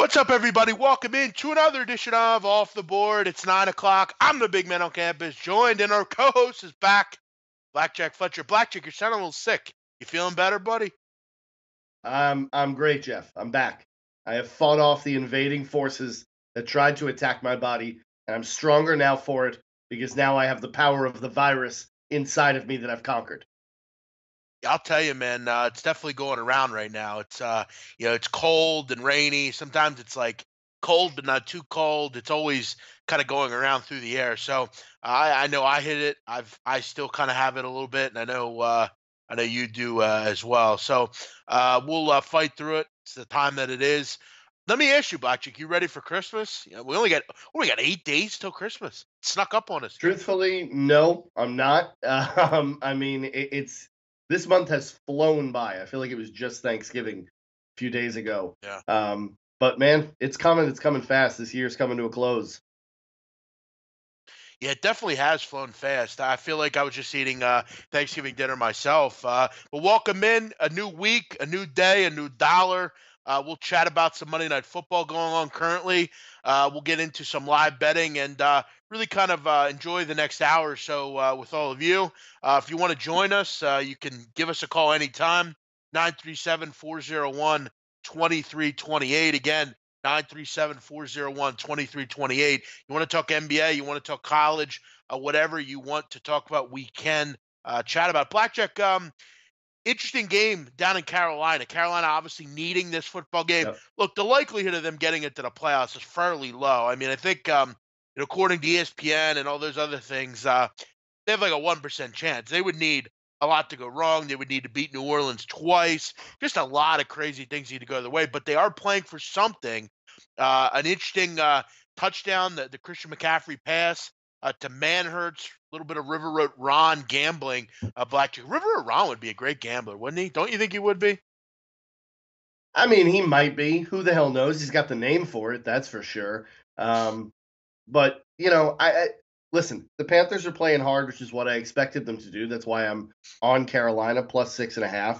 What's up, everybody? Welcome in to another edition of Off the Board. It's 9 o'clock. I'm the big man on campus, joined, and our co-host is back, Blackjack Fletcher. Blackjack, you're sounding a little sick. You feeling better, buddy? I'm great, Jeff. I'm back. I have fought off the invading forces that tried to attack my body, and I'm stronger now for it because now I have the power of the virus inside of me that I've conquered. I'll tell you, man, it's definitely going around right now. It's cold and rainy. Sometimes it's like cold, but not too cold. It's always kind of going around through the air. So I know I hit it. I still kind of have it a little bit, and I know you do as well. So we'll fight through it. It's the time that it is. Let me ask you, Blackjack, you ready for Christmas? We got 8 days till Christmas. It snuck up on us. Truthfully, no, I'm not. I mean, it's this month has flown by. I feel like it was just Thanksgiving a few days ago. Yeah. But man, it's coming. It's coming fast. This year's coming to a close. Yeah, it definitely has flown fast. I feel like I was just eating Thanksgiving dinner myself. But welcome in a new week, a new day, a new dollar. We'll chat about some Monday Night Football going on currently. We'll get into some live betting and really kind of enjoy the next hour or so with all of you. If you want to join us, you can give us a call anytime, 937-401-2328. Again, 937-401-2328. You want to talk NBA, you want to talk college, whatever you want to talk about, we can chat about. Blackjack, interesting game down in Carolina. Carolina obviously needing this football game. Yep. Look, the likelihood of them getting into the playoffs is fairly low. I mean, I think according to ESPN and all those other things, they have like a 1% chance. They would need a lot to go wrong. They would need to beat New Orleans twice. Just a lot of crazy things need to go their way. But they are playing for something. An interesting touchdown, the Christian McCaffrey pass to Manhurts, a little bit of River Road Ron gambling. Blackjack. River Road Ron would be a great gambler, wouldn't he? Don't you think he would be? I mean, he might be. Who the hell knows? He's got the name for it, that's for sure. But I listen. The Panthers are playing hard, which is what I expected them to do. That's why I'm on Carolina plus 6.5.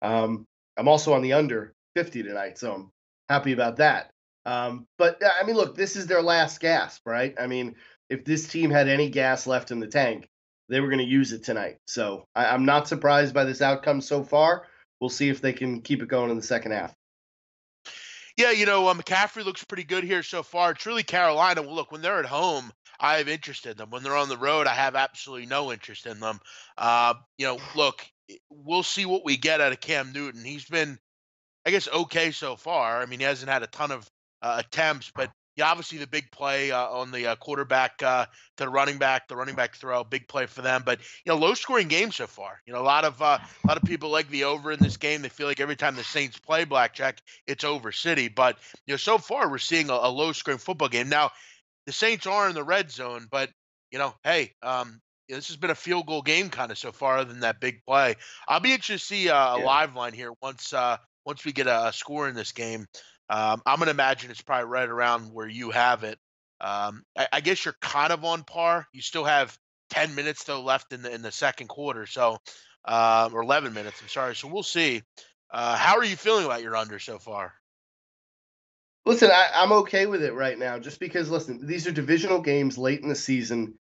I'm also on the under 50 tonight, so I'm happy about that. But I mean, look, this is their last gasp, right? I mean, if this team had any gas left in the tank, they were going to use it tonight. So I'm not surprised by this outcome so far. We'll see if they can keep it going in the second half. Yeah, McCaffrey looks pretty good here so far. It's really Carolina. Well, look, when they're at home, I have interest in them. When they're on the road, I have absolutely no interest in them. Look, we'll see what we get out of Cam Newton. He's been, I guess, okay so far. I mean, he hasn't had a ton of attempts, but yeah, obviously the big play on the quarterback to the running back throw, big play for them. But low scoring game so far. A lot of people like the over in this game. They feel like every time the Saints play Blackjack, it's over City. But so far we're seeing a low scoring football game. Now the Saints are in the red zone, but hey, this has been a field goal game kind of so far, other than that big play. I'll be interested to see a Yeah. live line here once we get a score in this game. I'm going to imagine it's probably right around where you have it. I guess you're kind of on par. You still have 10 minutes though left in the second quarter, so or 11 minutes. I'm sorry. So we'll see. How are you feeling about your under so far? Listen, I'm okay with it right now, just because. Listen, these are divisional games late in the season.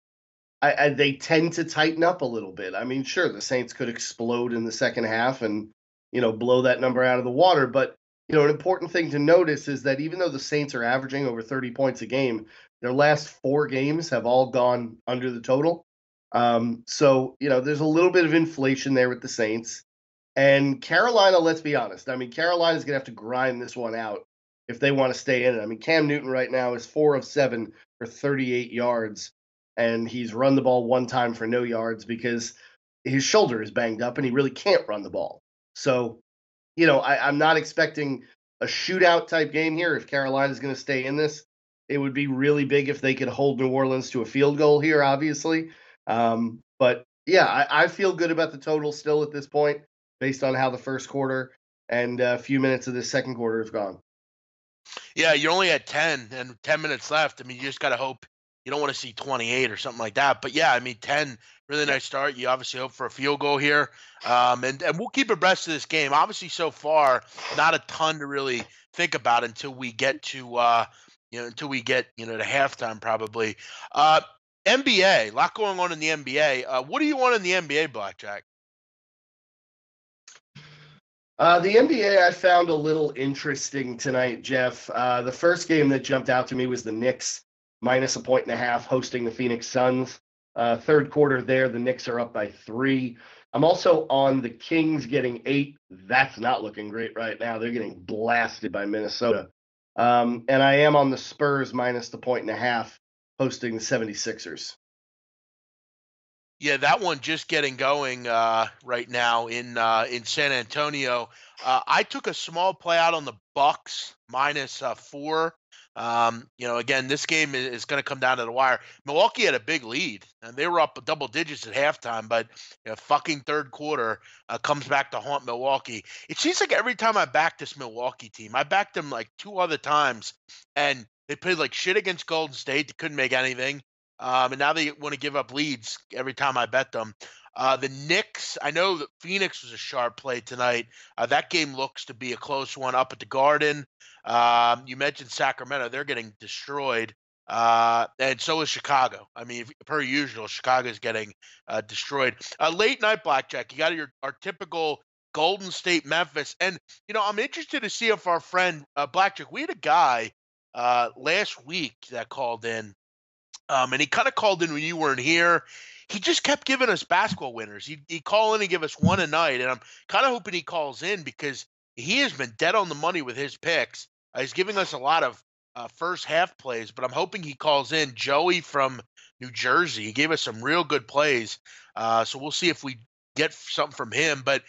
They tend to tighten up a little bit. I mean, sure, the Saints could explode in the second half and blow that number out of the water, but an important thing to notice is that even though the Saints are averaging over 30 points a game, their last 4 games have all gone under the total. So there's a little bit of inflation there with the Saints. And Carolina, let's be honest. I mean, Carolina's going to have to grind this one out if they want to stay in it. I mean, Cam Newton right now is 4 of 7 for 38 yards, and he's run the ball one time for no yards because his shoulder is banged up and he really can't run the ball. So, I'm not expecting a shootout type game here. If Carolina's going to stay in this, it would be really big if they could hold New Orleans to a field goal here, obviously. But yeah, I feel good about the total still at this point, based on how the first quarter and a few minutes of this second quarter have gone. Yeah, you're only at 10 and 10 minutes left. I mean, you just got to hope you don't want to see 28 or something like that. But yeah, I mean 10, really nice start. You obviously hope for a field goal here, and we'll keep abreast of this game. Obviously, so far, not a ton to really think about until we get to to halftime probably. NBA, a lot going on in the NBA. What do you want in the NBA, Blackjack? The NBA I found a little interesting tonight, Jeff. The first game that jumped out to me was the Knicks minus 1.5 hosting the Phoenix Suns. Third quarter there, the Knicks are up by 3. I'm also on the Kings getting 8. That's not looking great right now. They're getting blasted by Minnesota. And I am on the Spurs minus the 1.5 hosting the 76ers. Yeah, that one just getting going right now in San Antonio. I took a small play out on the Bucks minus 4. Again, this game is going to come down to the wire. Milwaukee had a big lead, and they were up double digits at halftime, but fucking third quarter comes back to haunt Milwaukee. It seems like every time I back this Milwaukee team, I backed them like 2 other times, and they played like shit against Golden State. They couldn't make anything. And now they want to give up leads every time I bet them. The Knicks, I know that Phoenix was a sharp play tonight. That game looks to be a close one up at the Garden. You mentioned Sacramento. They're getting destroyed. And so is Chicago. I mean, per usual, Chicago's getting destroyed. Late night blackjack, you got our typical Golden State Memphis. And, I'm interested to see if our friend Blackjack, we had a guy last week that called in. And he kind of called in when you weren't here. He just kept giving us basketball winners. He'd call in and give us one a night, and I'm kind of hoping he calls in because he has been dead on the money with his picks. He's giving us a lot of first half plays, but I'm hoping he calls in. Joey from New Jersey, he gave us some real good plays, so we'll see if we get something from him. But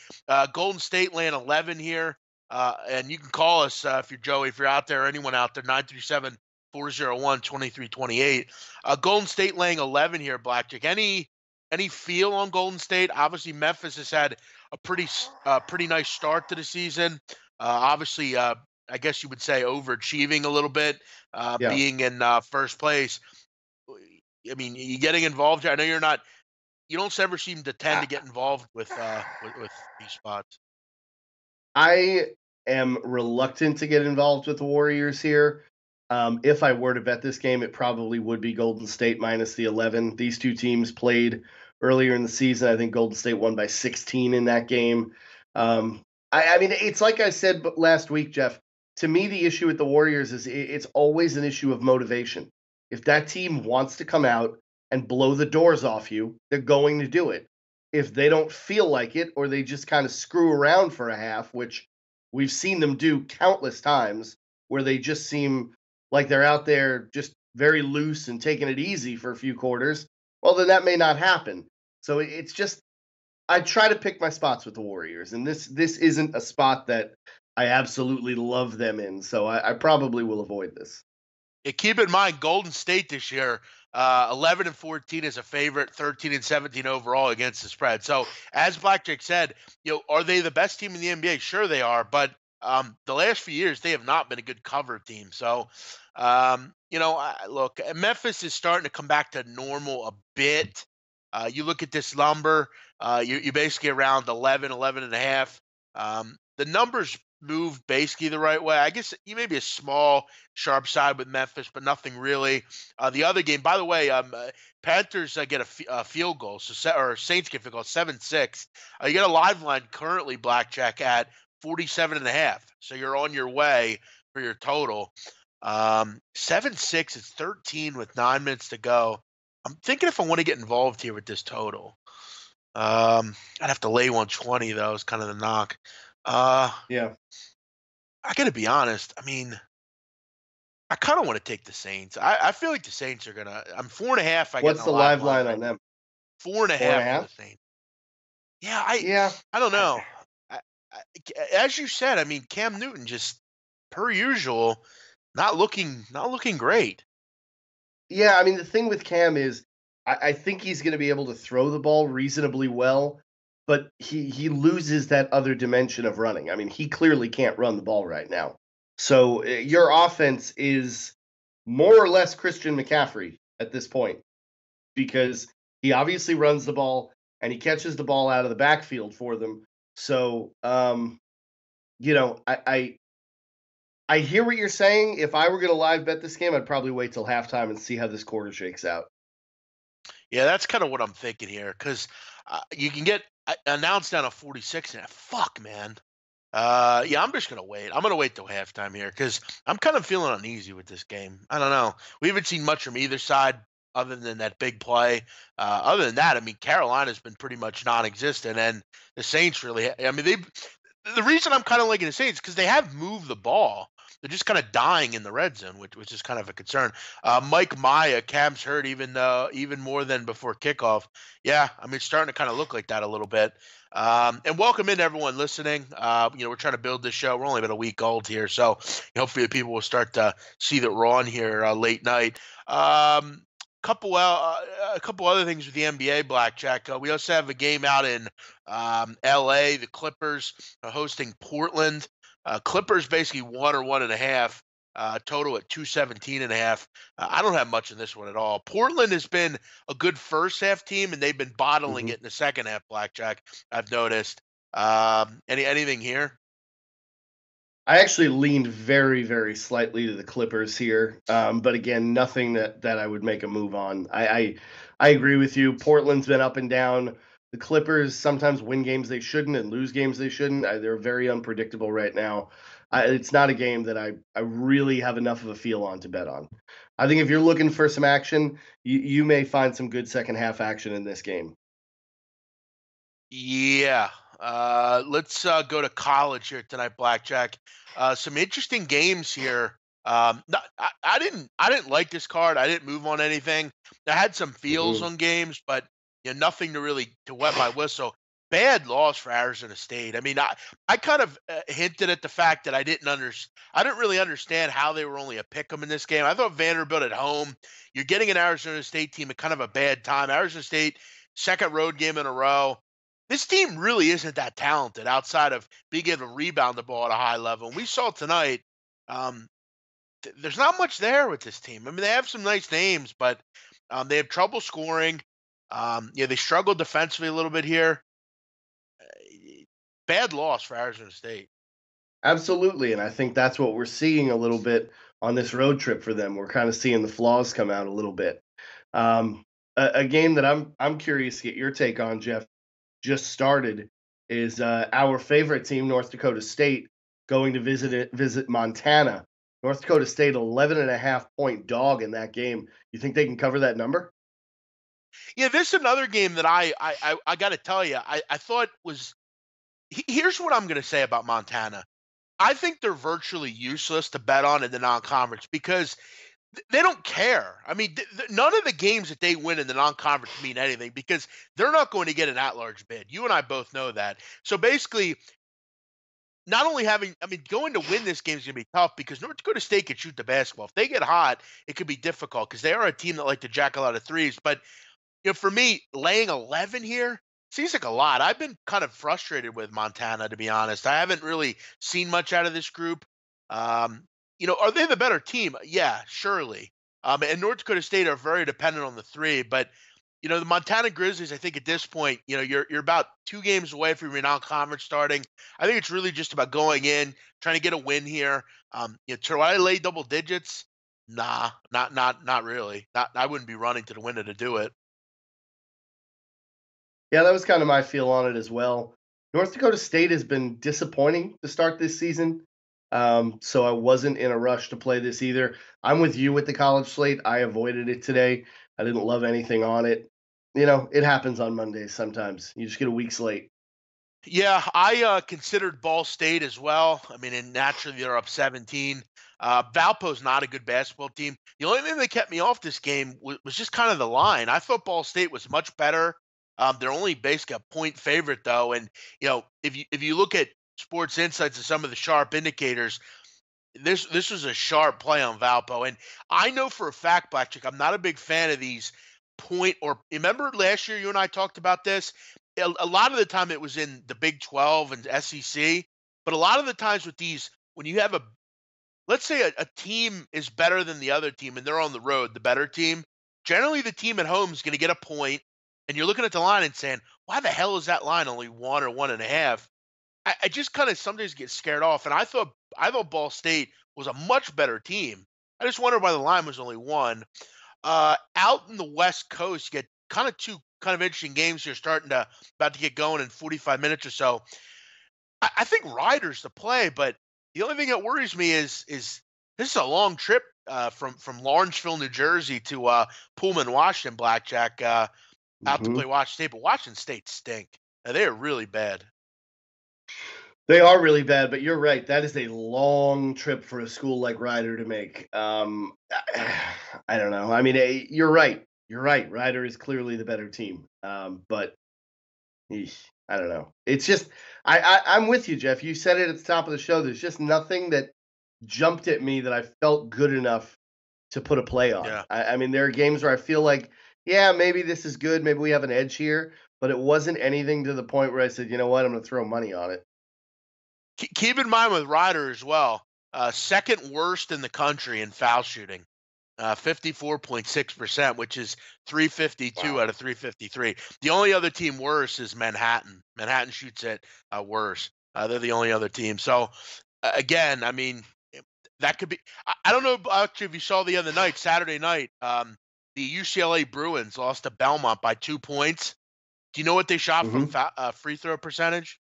Golden State laying 11 here, and you can call us if you're Joey, if you're out there, or anyone out there, 937 401-2328. Golden State laying 11 here, Blackjack. Any feel on Golden State? Obviously, Memphis has had a pretty nice start to the season. Obviously, I guess you would say overachieving a little bit, being in first place. I mean, you getting involved here? I know you're not. You don't ever seem to tend to get involved with these spots. I am reluctant to get involved with the Warriors here. If I were to bet this game, it probably would be Golden State minus the 11. These two teams played earlier in the season. I think Golden State won by 16 in that game. I mean, it's like I said last week, Jeff. To me, the issue with the Warriors is it's always an issue of motivation. If that team wants to come out and blow the doors off you, they're going to do it. If they don't feel like it, or they just kind of screw around for a half, which we've seen them do countless times, where they just seem like they're out there just very loose and taking it easy for a few quarters, well, then that may not happen. So it's just, I try to pick my spots with the Warriors, and this isn't a spot that I absolutely love them in, so I probably will avoid this. Yeah, keep in mind, Golden State this year, 11-14 is a favorite, 13-17 overall against the spread. So, as Blackjack said, are they the best team in the NBA? Sure, they are, but the last few years, they have not been a good cover team. So, look, Memphis is starting to come back to normal a bit. You look at this number, you're basically around 11 and a half. The numbers move basically the right way. I guess you may be a small sharp side with Memphis, but nothing really. The other game, by the way, Panthers get a field goal, or Saints get a field goal, 7-6. You got a live line currently, Blackjack, at 47.5. So you're on your way for your total. 7-6 is 13 with 9 minutes to go. I'm thinking if I want to get involved here with this total. I'd have to lay 120 though, is kind of the knock. Yeah. I gotta be honest. I mean, I kind of want to take the Saints. I feel like the Saints are gonna. I'm 4.5. What's the live line on them? 4.5 for the Saints. Yeah, I don't know. As you said, I mean, Cam Newton just per usual, not looking great. Yeah, I mean, the thing with Cam is I think he's going to be able to throw the ball reasonably well, but he loses that other dimension of running. I mean, he clearly can't run the ball right now. So your offense is more or less Christian McCaffrey at this point because he obviously runs the ball and he catches the ball out of the backfield for them. So, you know, I hear what you're saying. If I were going to live bet this game, I'd probably wait till halftime and see how this quarter shakes out. Yeah, that's kind of what I'm thinking here because you can get announced down to 46 and fuck, man. Yeah, I'm just gonna wait. I'm gonna wait till halftime here because I'm kind of feeling uneasy with this game. I don't know. We haven't seen much from either side other than that big play. Other than that, I mean, Carolina's been pretty much non-existent, and the Saints really. I mean, they. The reason I'm kind of liking the Saints because they have moved the ball. They're just kind of dying in the red zone, which is kind of a concern. Mike Maya, Cam's hurt even more than before kickoff. Yeah, I mean, it's starting to kind of look like that a little bit. And welcome in everyone listening. We're trying to build this show. We're only about a week old here, so hopefully people will start to see that we're on here late night. A couple other things with the NBA blackjack. We also have a game out in LA. The Clippers are hosting Portland. Clippers basically 1 or 1.5. Total at 217.5. I don't have much in this one at all. Portland has been a good first half team, and they've been bottling it in the second half. Blackjack, I've noticed. Anything here? I actually leaned very, very slightly to the Clippers here, but again, nothing that I would make a move on. I agree with you. Portland's been up and down. The Clippers sometimes win games they shouldn't and lose games they shouldn't. They're very unpredictable right now. It's not a game that I really have enough of a feel on to bet on. I think if you're looking for some action, you may find some good second half action in this game. Yeah. Let's go to college here tonight, Blackjack. Some interesting games here. I didn't like this card. I didn't move on anything. I had some feels Mhm. on games, but nothing to really to wet my whistle. Bad loss for Arizona State. I mean, I kind of hinted at the fact that I didn't really understand how they were only a pick 'em in this game. I thought Vanderbilt at home. You're getting an Arizona State team at kind of a bad time. Arizona State second road game in a row. This team really isn't that talented outside of being able to rebound the ball at a high level. And we saw tonight, um, there's not much there with this team. I mean, they have some nice names, but they have trouble scoring. They struggled defensively a little bit here. Bad loss for Arizona State. Absolutely, and I think that's what we're seeing a little bit on this road trip for them. We're kind of seeing the flaws come out a little bit. A game that I'm curious to get your take on, Jeff, just started is our favorite team, North Dakota State, going to visit Montana. North Dakota State 11.5 point dog in that game. You think they can cover that number? Yeah, this is another game that I got to tell you, I thought was. Here's what I'm going to say about Montana. I think they're virtually useless to bet on in the non-conference because they don't care. I mean, none of the games that they win in the non-conference mean anything because they're not going to get an at-large bid. You and I both know that. So basically, not only going to win this game is going to be tough because North Dakota State can shoot the basketball. If they get hot, it could be difficult because they are a team that like to jack a lot of threes. But for me, laying 11 here seems like a lot. I've been kind of frustrated with Montana, to be honest. I haven't really seen much out of this group. Are they the better team? Yeah, surely. And North Dakota State are very dependent on the three, but the Montana Grizzlies, I think at this point, you're about 2 games away from your non-conference starting. I think it's really just about going in, trying to get a win here. Try to lay double digits. Nah, not really. I wouldn't be running to the window to do it. Yeah, that was kind of my feel on it as well. North Dakota State has been disappointing to start this season, so I wasn't in a rush to play this either. I'm with you with the college slate. I avoided it today. I didn't love anything on it. It happens on Mondays sometimes. You just get a week slate. Yeah, I considered Ball State as well. I mean, and naturally they're up 17. Valpo's not a good basketball team. The only thing that kept me off this game was just kind of the line. I thought Ball State was much better. They're only basically a point favorite though, and if you look at Sports Insights and some of the sharp indicators, this was a sharp play on Valpo, and I know for a fact, Blackchick, I'm not a big fan of these point or remember last year you and I talked about this. A lot of the time it was in the Big 12 and SEC, but a lot of the times with these, when you have let's say a team is better than the other team and they're on the road, the better team, generally the team at home is going to get a point, and you're looking at the line and saying, why the hell is that line only 1 or 1.5? I just kind of sometimes get scared off, and I thought Ball State was a much better team. I just wonder why the line was only 1. Out in the West Coast, you get kind of two kind of interesting games here about to get going in 45 minutes or so. I think Riders the play, but the only thing that worries me is this is a long trip from Lawrenceville, New Jersey to Pullman, Washington. Blackjack out to Mhm. play Washington State, but Washington State stink. They are really bad. They are really bad, but you're right. That is a long trip for a school like Rider to make. I don't know. I mean, you're right. You're right. Rider is clearly the better team. But I don't know. It's just I'm with you, Jeff. You said it at the top of the show. There's just nothing that jumped at me that I felt good enough to put a play on. Yeah. I mean, there are games where I feel like, yeah, maybe this is good. Maybe we have an edge here, but it wasn't anything to the point where I said, you know what, I'm going to throw money on it. Keep in mind with Ryder as well, second worst in the country in foul shooting, 54.6%, which is 352 Wow. out of 353. The only other team worse is Manhattan. Manhattan shoots it worse. They're the only other team. So again, I mean, that could be. I don't know actually if you saw the other night, Saturday night, the UCLA Bruins lost to Belmont by 2 points. Do you know what they shot from Hmm. free throw percentage?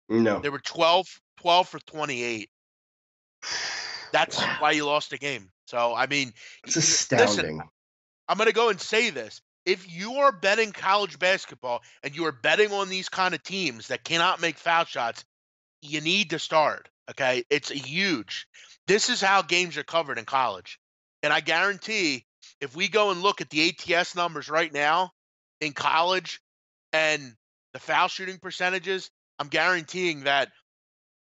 No. They were 12 for 28. That's Wow. why you lost the game. So, I mean, It's listen, astounding. I'm going to go and say this. If you are betting college basketball and you are betting on these kind of teams that cannot make foul shots, you need to start. Okay. It's huge. This is how games are covered in college. And I guarantee if we go and look at the ATS numbers right now in college and the foul shooting percentages, I'm guaranteeing that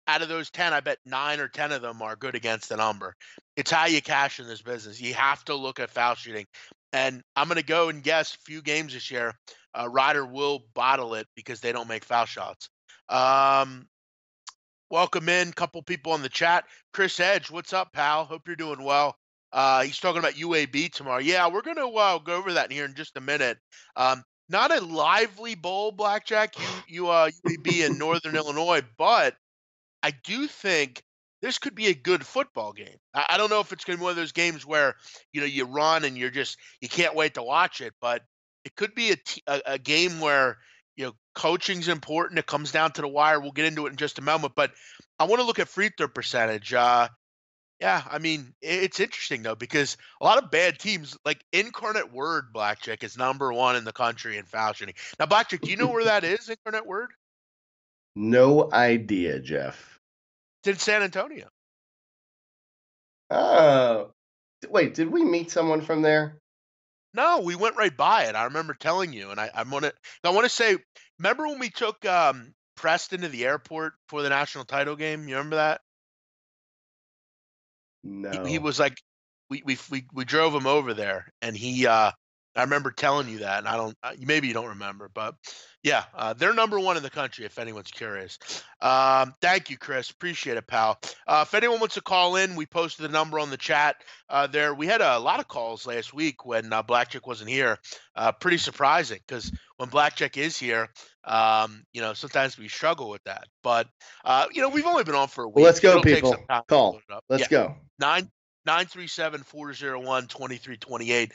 out of those 10, I bet 9 or 10 of them are good against the number. It's how you cash in this business. You have to look at foul shooting. And I'm going to go and guess a few games this year, Ryder will bottle it because they don't make foul shots. Um, Welcome in, couple people on the chat. Chris Edge, what's up, pal? Hope you're doing well. He's talking about UAB tomorrow. Yeah, we're going to go over that here in just a minute. Not a lively bowl, Blackjack, UAB in Northern Illinois, but I do think this could be a good football game. I don't know if it's going to be one of those games where you run and you can't wait to watch it, but it could be a game where coaching's important. It comes down to the wire. We'll get into it in just a moment, but I want to look at free throw percentage. Yeah, I mean it's interesting though because a lot of bad teams like Incarnate Word Blackjack is number 1 in the country in foul shooting. Now, Blackjack, do you know where that is? Incarnate Word? No idea, Jeff. It's in San Antonio. Oh, wait, did we meet someone from there? No, we went right by it. I remember telling you, and I want to say, remember when we took Preston to the airport for the national title game? You remember that? He No. was like, we drove him over there, and I remember telling you that, and I don't, maybe you don't remember, but yeah, they're number 1 in the country. If anyone's curious, thank you, Chris. Appreciate it, pal. If anyone wants to call in, we posted the number on the chat. There, we had a lot of calls last week when Blackjack wasn't here. Pretty surprising because when Blackjack is here, sometimes we struggle with that. But we've only been on for a Well, week. let's go, It'll take people. some time to Call. load it up. Let's Yeah, go. 937-401-2328.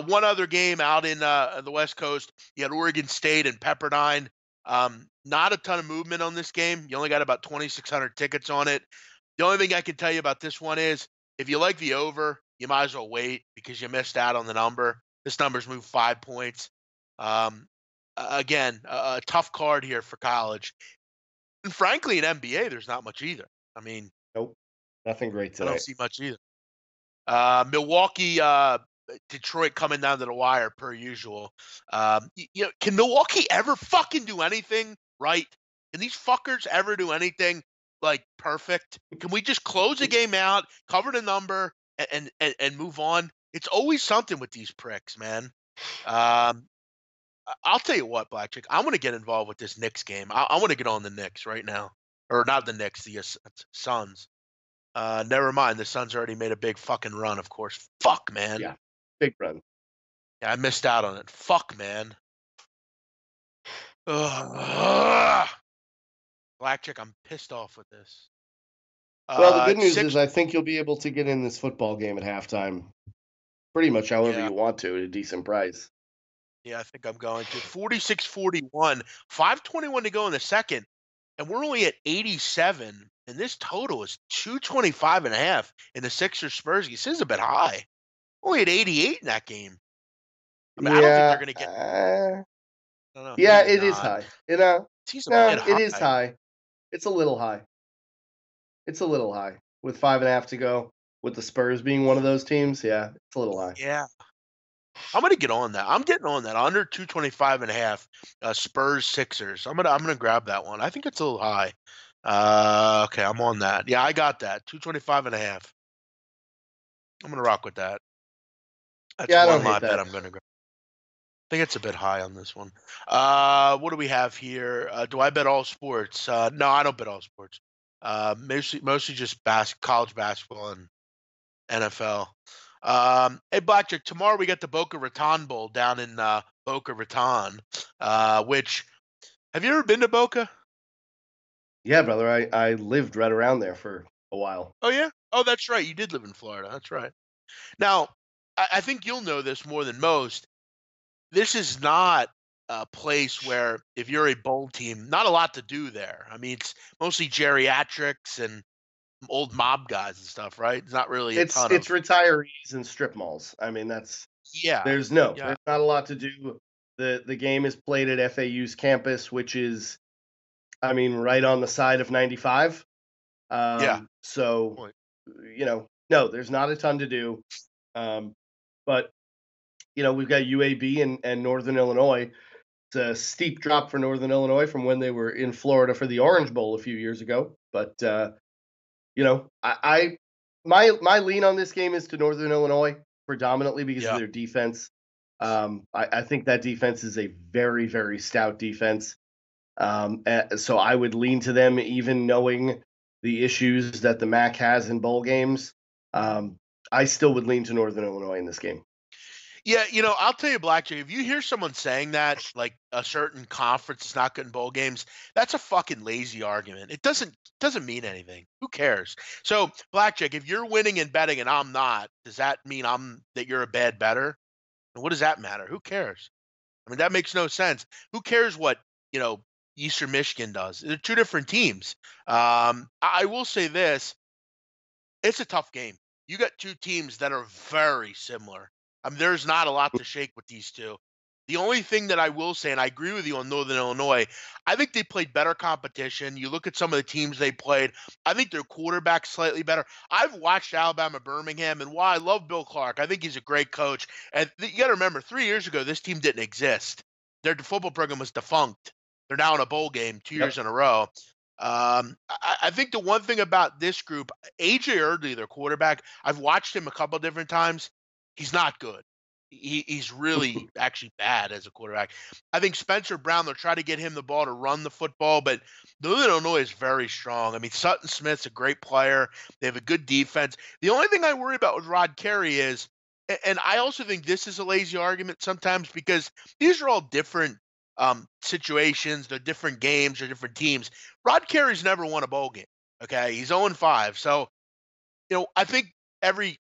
One other game out in the West Coast. You had Oregon State and Pepperdine. Not a ton of movement on this game. You only got about 2,600 tickets on it. The only thing I can tell you about this one is if you like the over, you might as well wait because you missed out on the number. This number's moved 5 points. Again, a tough card here for college. And frankly, in NBA, there's not much either. I mean, Nope. Nothing great I don't today. see much either. Milwaukee, Detroit coming down to the wire per usual. Can Milwaukee ever fucking do anything right? Can these fuckers ever do anything like perfect? Can we just close the game out, cover the number, and move on? It's always something with these pricks, man. I'll tell you what, Blackchick, I want to get involved with this Knicks game. I want to get on the Knicks right now, or not the Knicks, the Suns. Never mind. The Suns already made a big fucking run, of course. Fuck, man. Yeah. Big run. Yeah, I missed out on it. Fuck, man. Ugh. Blackjack, I'm pissed off with this. Well, the good news Six. is I think you'll be able to get in this football game at halftime pretty much however Yeah, you want to at a decent price. yeah, I think I'm going to 46-41. 5:21 to go in the second, and we're only at 87. And this total is 225.5 in the Sixers Spurs game. This is a bit high. Only at 88 in that game. I mean, I don't think they're Yeah, going to get. I don't know. yeah, Maybe it is not. high. You know, Seems a bit no, it is high. high. It's a little high. It's a little high with 5.5 to go. With the Spurs being one of those teams, yeah, it's a little high. Yeah, I'm gonna get on that. I'm getting on that under 225.5. Spurs Sixers. I'm gonna grab that one. I think it's a little high. Okay, I'm on that. Yeah, I got that. 225.5. I'm gonna rock with that. That's Yeah, I don't one hate live bet that. I'm gonna grab. I think it's a bit high on this one. What do we have here? Do I bet all sports? No, I don't bet all sports. Mostly just college basketball and NFL. Hey, Blackjack, tomorrow we got the Boca Raton Bowl down in Boca Raton. Which have you ever been to Boca? Yeah, brother, I lived right around there for a while. Oh yeah. Oh, that's right. You did live in Florida. That's right. Now, I think you'll know this more than most. This is not a place where if you're a bowl team, not a lot to do there. I mean, it's mostly geriatrics and old mob guys and stuff, right? It's not really a ton It's of. retirees and strip malls. I mean, Yeah. Yeah. there's not a lot to do. The game is played at FAU's campus, which is, I mean, right on the side of 95. Yeah. So, Point. no, there's not a ton to do. Um, but we've got UAB and Northern Illinois. It's a steep drop for Northern Illinois from when they were in Florida for the Orange Bowl a few years ago. But I my lean on this game is to Northern Illinois predominantly because of Yeah. their defense. I think that defense is a very, very stout defense. So I would lean to them, even knowing the issues that the MAC has in bowl games. I still would lean to Northern Illinois in this game. Yeah, I'll tell you, Blackjack, if you hear someone saying that, like a certain conference is not good in bowl games, that's a fucking lazy argument. It doesn't mean anything. Who cares? So, Blackjack, if you're winning and betting and I'm not, does that mean that you're a bad bettor? And what does that matter? Who cares? I mean, that makes no sense. Who cares what, Eastern Michigan does? They're two different teams. I will say this. It's a tough game. You got two teams that are very similar. I mean, there's not a lot to shake with these two. The only thing that I will say, and I agree with you on Northern Illinois, I think they played better competition. You look at some of the teams they played, I think their quarterback's slightly better. I've watched Alabama Birmingham, and while I love Bill Clark, I think he's a great coach. And you got to remember, 3 years ago, this team didn't exist. Their football program was defunct. They're now in a bowl game 2 years Yep. in a row. I think the one thing about this group, AJ Erdley, their quarterback, I've watched him a couple different times. He's not good. He's really actually bad as a quarterback. I think Spencer Brown, they'll try to get him the ball to run the football, but Northern Illinois is very strong. I mean, Sutton Smith's a great player. They have a good defense. The only thing I worry about with Rod Carey is, and I also think this is a lazy argument sometimes because these are all different situations, they're different games, they're different teams. Rod Carey's never won a bowl game. Okay, he's 0-5. So I think every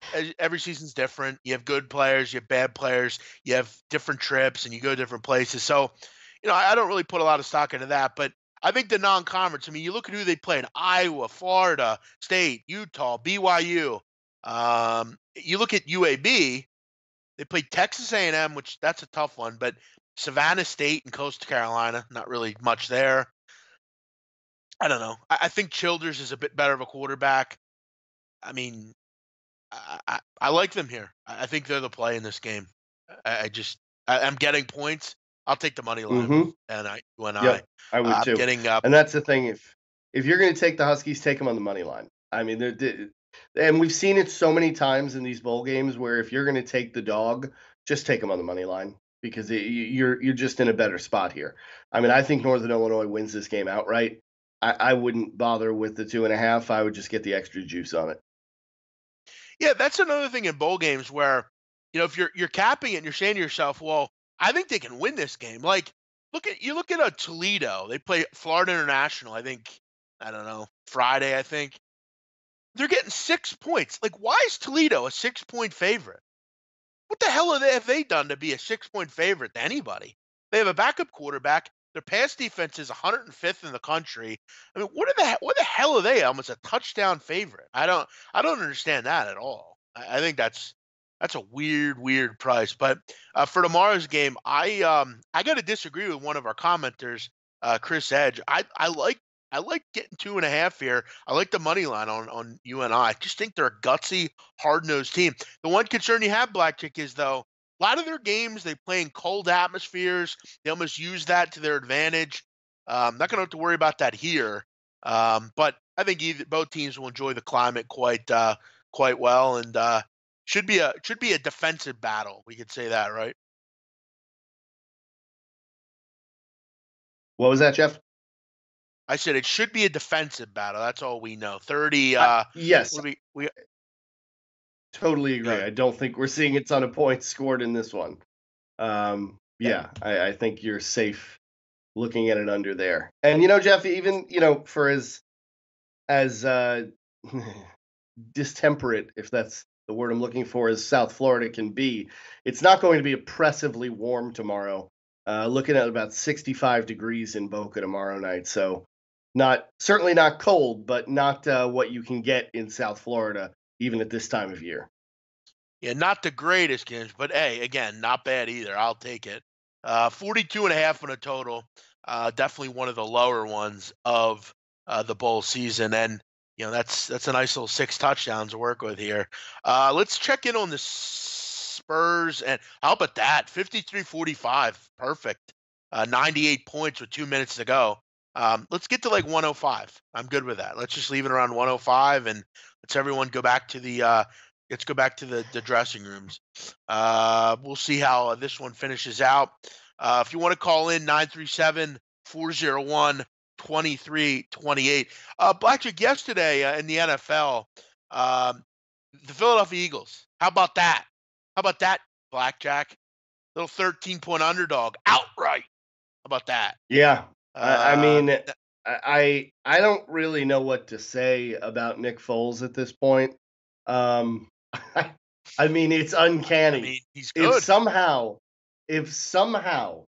season's different. You have good players, you have bad players, you have different trips, and you go different places. So, I don't really put a lot of stock into that. But I think the non-conference. I mean, you look at who they played: Iowa, Florida State, Utah, BYU. You look at UAB. They played Texas A&M, which that's a tough one, but Savannah State and Coastal Carolina, not really much there. I don't know. I think Childers is a bit better of a quarterback. I mean, I like them here. I think they're the play in this game. I'm getting points. I'll take the money line, Mm-hmm. and Yep, I would I'm too. getting up. And that's the thing. If you're going to take the Huskies, take them on the money line. I mean, and we've seen it so many times in these bowl games where if you're going to take the dog, just take them on the money line because you're just in a better spot here. I mean, I think Northern Illinois wins this game outright. I wouldn't bother with the 2.5. I would just get the extra juice on it. Yeah, that's another thing in bowl games where if you're capping it and you're saying to yourself, well, I think they can win this game. Like, look at a Toledo. They play Florida International. I think I don't know Friday. I think they're getting 6 points. Like, why is Toledo a 6 point favorite? What the hell have they done to be a 6 point favorite to anybody? They have a backup quarterback. Their pass defense is 105th in the country. I mean, what the hell are they? Almost a touchdown favorite. I don't understand that at all. I think that's a weird price. But for tomorrow's game, I got to disagree with one of our commenters, Chris Edge. I like getting 2.5 here. I like the money line on UNI. I just think they're a gutsy, hard-nosed team. The one concern you have, Blackchick, is though a lot of their games they play in cold atmospheres. They almost use that to their advantage. Not going to have to worry about that here. But I think both teams will enjoy the climate quite well, and should be a defensive battle. We could say that, right? What was that, Jeff? I said it should be a defensive battle. That's all we know. 30. Yes, we totally agree. Yeah. I don't think we're seeing a ton of points scored in this one. Yeah, I think you're safe looking at it under there. And Jeff, even for as distemperate, if that's the word I'm looking for, as South Florida can be, it's not going to be oppressively warm tomorrow. Looking at about 65 degrees in Boca tomorrow night. So certainly not cold, but not what you can get in South Florida, even at this time of year. Yeah, not the greatest games, but hey, again, not bad either. I'll take it. 42.5 on a total. Definitely one of the lower ones of the bowl season, and that's a nice little 6 touchdowns to work with here. Let's check in on the Spurs, and how about that? 53-45, perfect. 98 points with 2 minutes to go. Let's get to like 105. I'm good with that. Let's just leave it around 105, and let's everyone go back to the dressing rooms. We'll see how this one finishes out. If you want to call in, 937-401-2328. Blackjack, yesterday in the NFL, the Philadelphia Eagles. How about that? Blackjack? Little 13-point underdog outright. How about that? Yeah. I mean, I don't really know what to say about Nick Foles at this point. I mean, it's uncanny. I mean, he's good. If somehow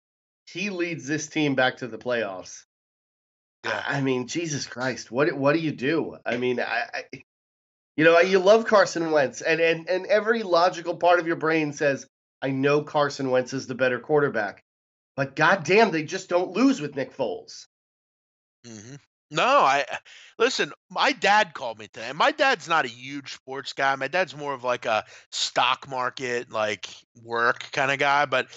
he leads this team back to the playoffs, yeah. I mean, Jesus Christ, what do you do? I mean, you love Carson Wentz, and every logical part of your brain says, I know Carson Wentz is the better quarterback, but goddamn, they just don't lose with Nick Foles. Mm-hmm. No, listen, my dad called me today. My dad's not a huge sports guy. My dad's more of like a stock market, like work kind of guy. But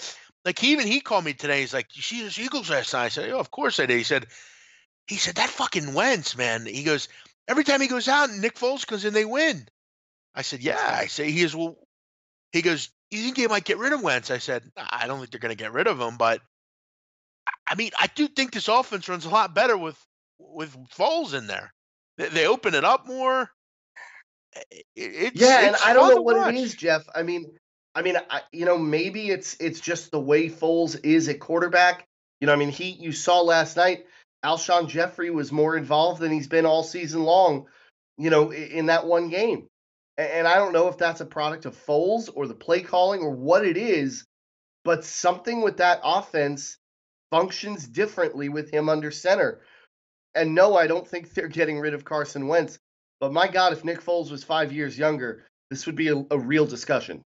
like he called me today. He's like, "You see the Eagles last night?" I said, "Oh, of course I did." He said that fucking Wentz, man. He goes, every time he goes out and Nick Foles goes in, they win. I said, yeah. I say he goes, you think they might get rid of Wentz? I said, I don't think they're going to get rid of him, but I mean, I do think this offense runs a lot better with Foles in there. They open it up more. And I don't know what it is, Jeff. I mean, maybe it's just the way Foles is at quarterback. You saw last night, Alshon Jeffrey was more involved than he's been all season long, in that one game. And I don't know if that's a product of Foles or the play calling or what it is, but something with that offense functions differently with him under center. And no, I don't think they're getting rid of Carson Wentz. But my God, if Nick Foles was 5 years younger, this would be a real discussion.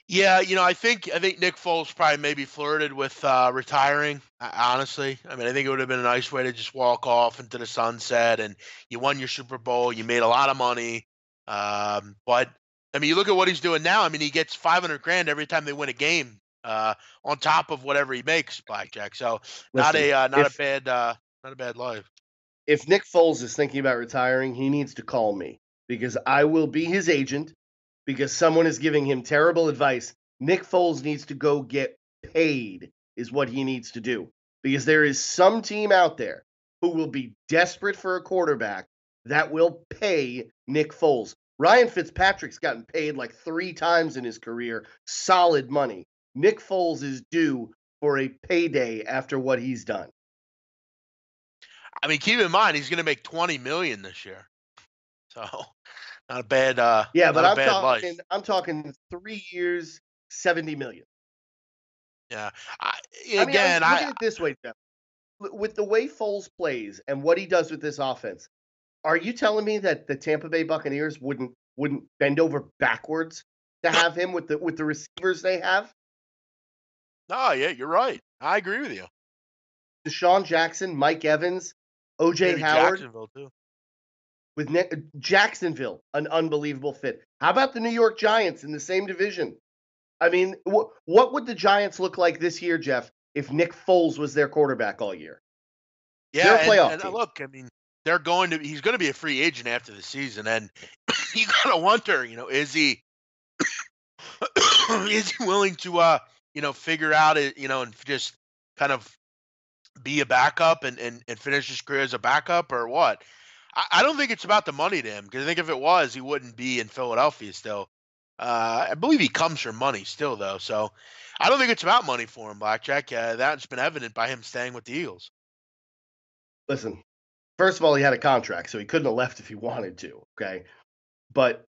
Yeah, I think Nick Foles probably maybe flirted with retiring. Honestly, I mean, I think it would have been a nice way to just walk off into the sunset, and you won your Super Bowl, you made a lot of money. But I mean, you look at what he's doing now. I mean, he gets $500,000 every time they win a game, on top of whatever he makes, Blackjack. So not a bad life. If Nick Foles is thinking about retiring, he needs to call me because I will be his agent. Because someone is giving him terrible advice. Nick Foles needs to go get paid is what he needs to do. Because there is some team out there who will be desperate for a quarterback that will pay Nick Foles. Ryan Fitzpatrick's gotten paid like 3 times in his career, solid money. Nick Foles is due for a payday after what he's done. I mean, keep in mind he's going to make $20 million this year, so not a bad Yeah, but not a bad life. I'm talking 3 years, 70 million. Yeah. I mean, Again, look at it this way, Jeff. With the way Foles plays and what he does with this offense, are you telling me that the Tampa Bay Buccaneers wouldn't bend over backwards to have him with the receivers they have? No, yeah, you're right. I agree with you. Deshaun Jackson, Mike Evans, OJ Maybe Howard Jacksonville too. with Jacksonville, an unbelievable fit. How about the New York Giants in the same division? I mean, what would the Giants look like this year, Jeff, if Nick Foles was their quarterback all year? Yeah, They're a playoff and team. look, I mean, he's going to be a free agent after the season, and you got to wonder, is he is he willing to figure out it, and just kind of be a backup and finish his career as a backup or what? I don't think it's about the money to him, because I think if it was, he wouldn't be in Philadelphia still. I believe he comes from money still, though. So I don't think it's about money for him, Blackjack. That's been evident by him staying with the Eagles. Listen, first of all, he had a contract, so he couldn't have left if he wanted to, okay? But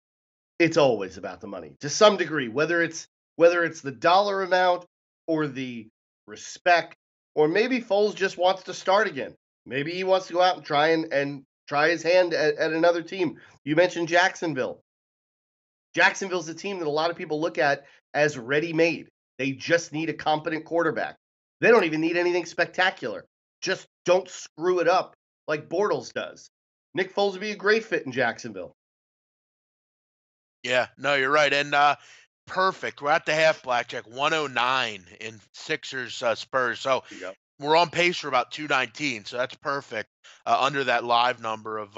it's always about the money to some degree, whether it's the dollar amount or the respect, or maybe Foles just wants to start again. Maybe he wants to go out and try his hand at another team. You mentioned Jacksonville. Jacksonville's a team that a lot of people look at as ready-made. They just need a competent quarterback. They don't even need anything spectacular. Just don't screw it up like Bortles does. Nick Foles would be a great fit in Jacksonville. Yeah, no, you're right. And perfect. We're at the half, Blackjack. 109 in Sixers Spurs. So we're on pace for about 219. So that's perfect. Under that live number of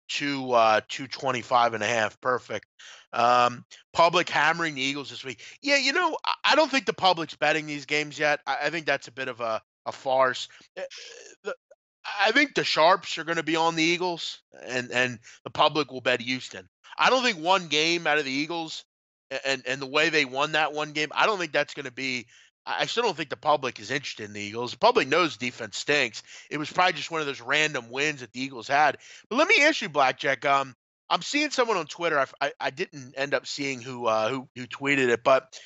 225 and a half. Perfect. Public hammering the Eagles this week. Yeah, I don't think the public's betting these games yet. I think that's a bit of a farce. I think the sharps are going to be on the Eagles, and the public will bet Houston. I don't think one game out of the Eagles and the way they won that one game, I don't think that's going to be – I still don't think the public is interested in the Eagles. The public knows defense stinks. It was probably just one of those random wins that the Eagles had. But let me ask you, Blackjack, I'm seeing someone on Twitter. I didn't end up seeing who tweeted it, but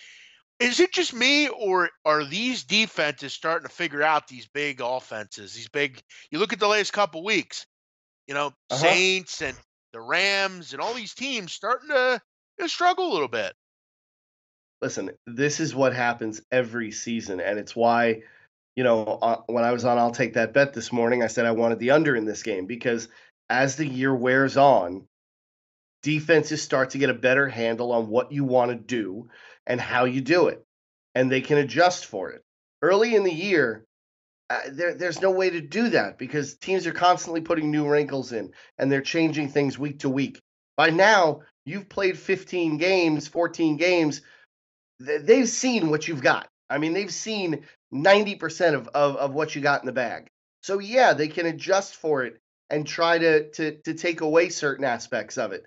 is it just me, or are these defenses starting to figure out these big offenses? These big – you look at the last couple weeks, Saints and the Rams and all these teams starting to struggle a little bit. Listen, this is what happens every season, and it's why, when I was on I'll Take That Bet this morning, I said I wanted the under in this game, because as the year wears on, defenses start to get a better handle on what you want to do and how you do it, and they can adjust for it. Early in the year, there's no way to do that because teams are constantly putting new wrinkles in, and they're changing things week to week. By now, you've played 15 games, 14 games. They've seen what you've got. I mean, they've seen 90% of what you got in the bag. So, yeah, they can adjust for it and try to take away certain aspects of it.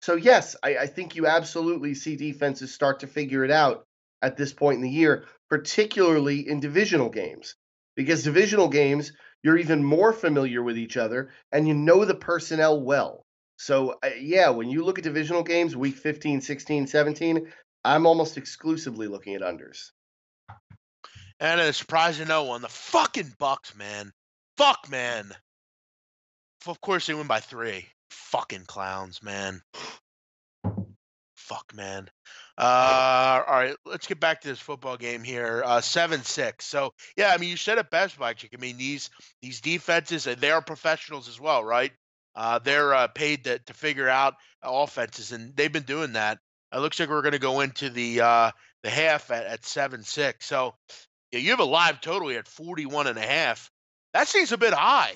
So, yes, I think you absolutely see defenses start to figure it out at this point in the year, particularly in divisional games. Because divisional games, you're even more familiar with each other, and you know the personnel well. So, when you look at divisional games, week 15, 16, 17, I'm almost exclusively looking at unders. And a surprise to no one, the fucking Bucks, man. Fuck, man. Of course they win by 3. Fucking clowns, man. Fuck, man. All right, let's get back to this football game here. 7-6. So, yeah, I mean, you said it best, Mike. I mean, these defenses, they are professionals as well, right? They're paid to figure out offenses, and they've been doing that. It looks like we're going to go into the half at 7-6. So, yeah, you have a live total here at 41.5. That seems a bit high.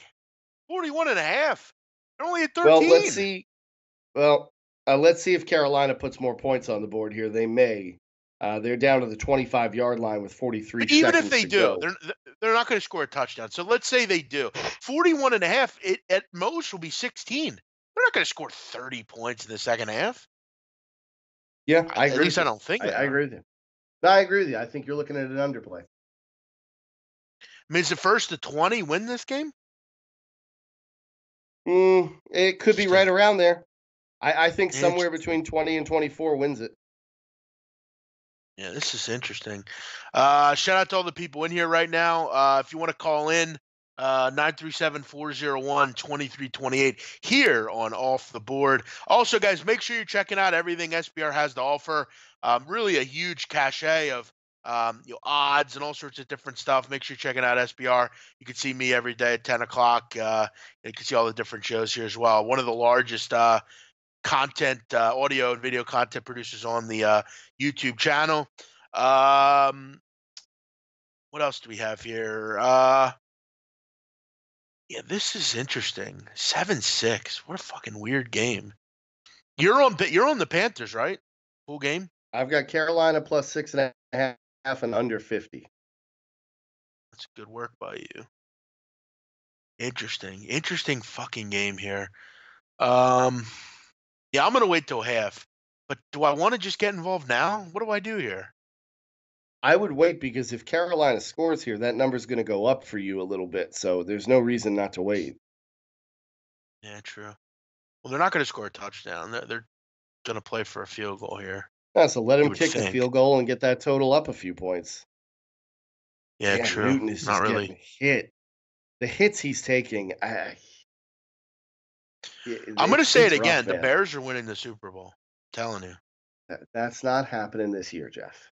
41.5. They're only at 13. Well, let's see. Let's see if Carolina puts more points on the board here. They may. They're down to the 25-yard line with 43 seconds even if they do, go. they're not going to score a touchdown. So let's say they do. 41.5, it at most will be 16. They're not going to score 30 points in the second half. Yeah, I agree. At least I don't think I agree with you. No, I agree with you. I think you're looking at an underplay. I mean, is the first to 20 win this game? It could be right around there. I think somewhere between 20 and 24 wins it. Yeah, this is interesting. Shout out to all the people in here right now. If you want to call in, 937-401-2328 here on Off the Board. Also, guys, make sure you're checking out everything SBR has to offer. Really a huge cachet of odds and all sorts of different stuff. Make sure you're checking out SBR. You can see me every day at 10 o'clock. You can see all the different shows here as well. One of the largest content, audio and video content producers on the YouTube channel. What else do we have here? Yeah, this is interesting. 7-6. What a fucking weird game. You're on the Panthers, right? Full game. I've got Carolina plus 6.5 and under 50. That's good work by you. Interesting fucking game here. Yeah, I'm gonna wait till half. But do I want to just get involved now? What do I do here? I would wait because if Carolina scores here, that number's going to go up for you a little bit. So there's no reason not to wait. Yeah, true. Well, they're not going to score a touchdown. They're going to play for a field goal here. Yeah, so let him kick the field goal and get that total up a few points. Yeah, true. Newton is not really getting hit. The hits he's taking. I'm going to say it again. The Bears are winning the Super Bowl. I'm telling you. That's not happening this year, Jeff.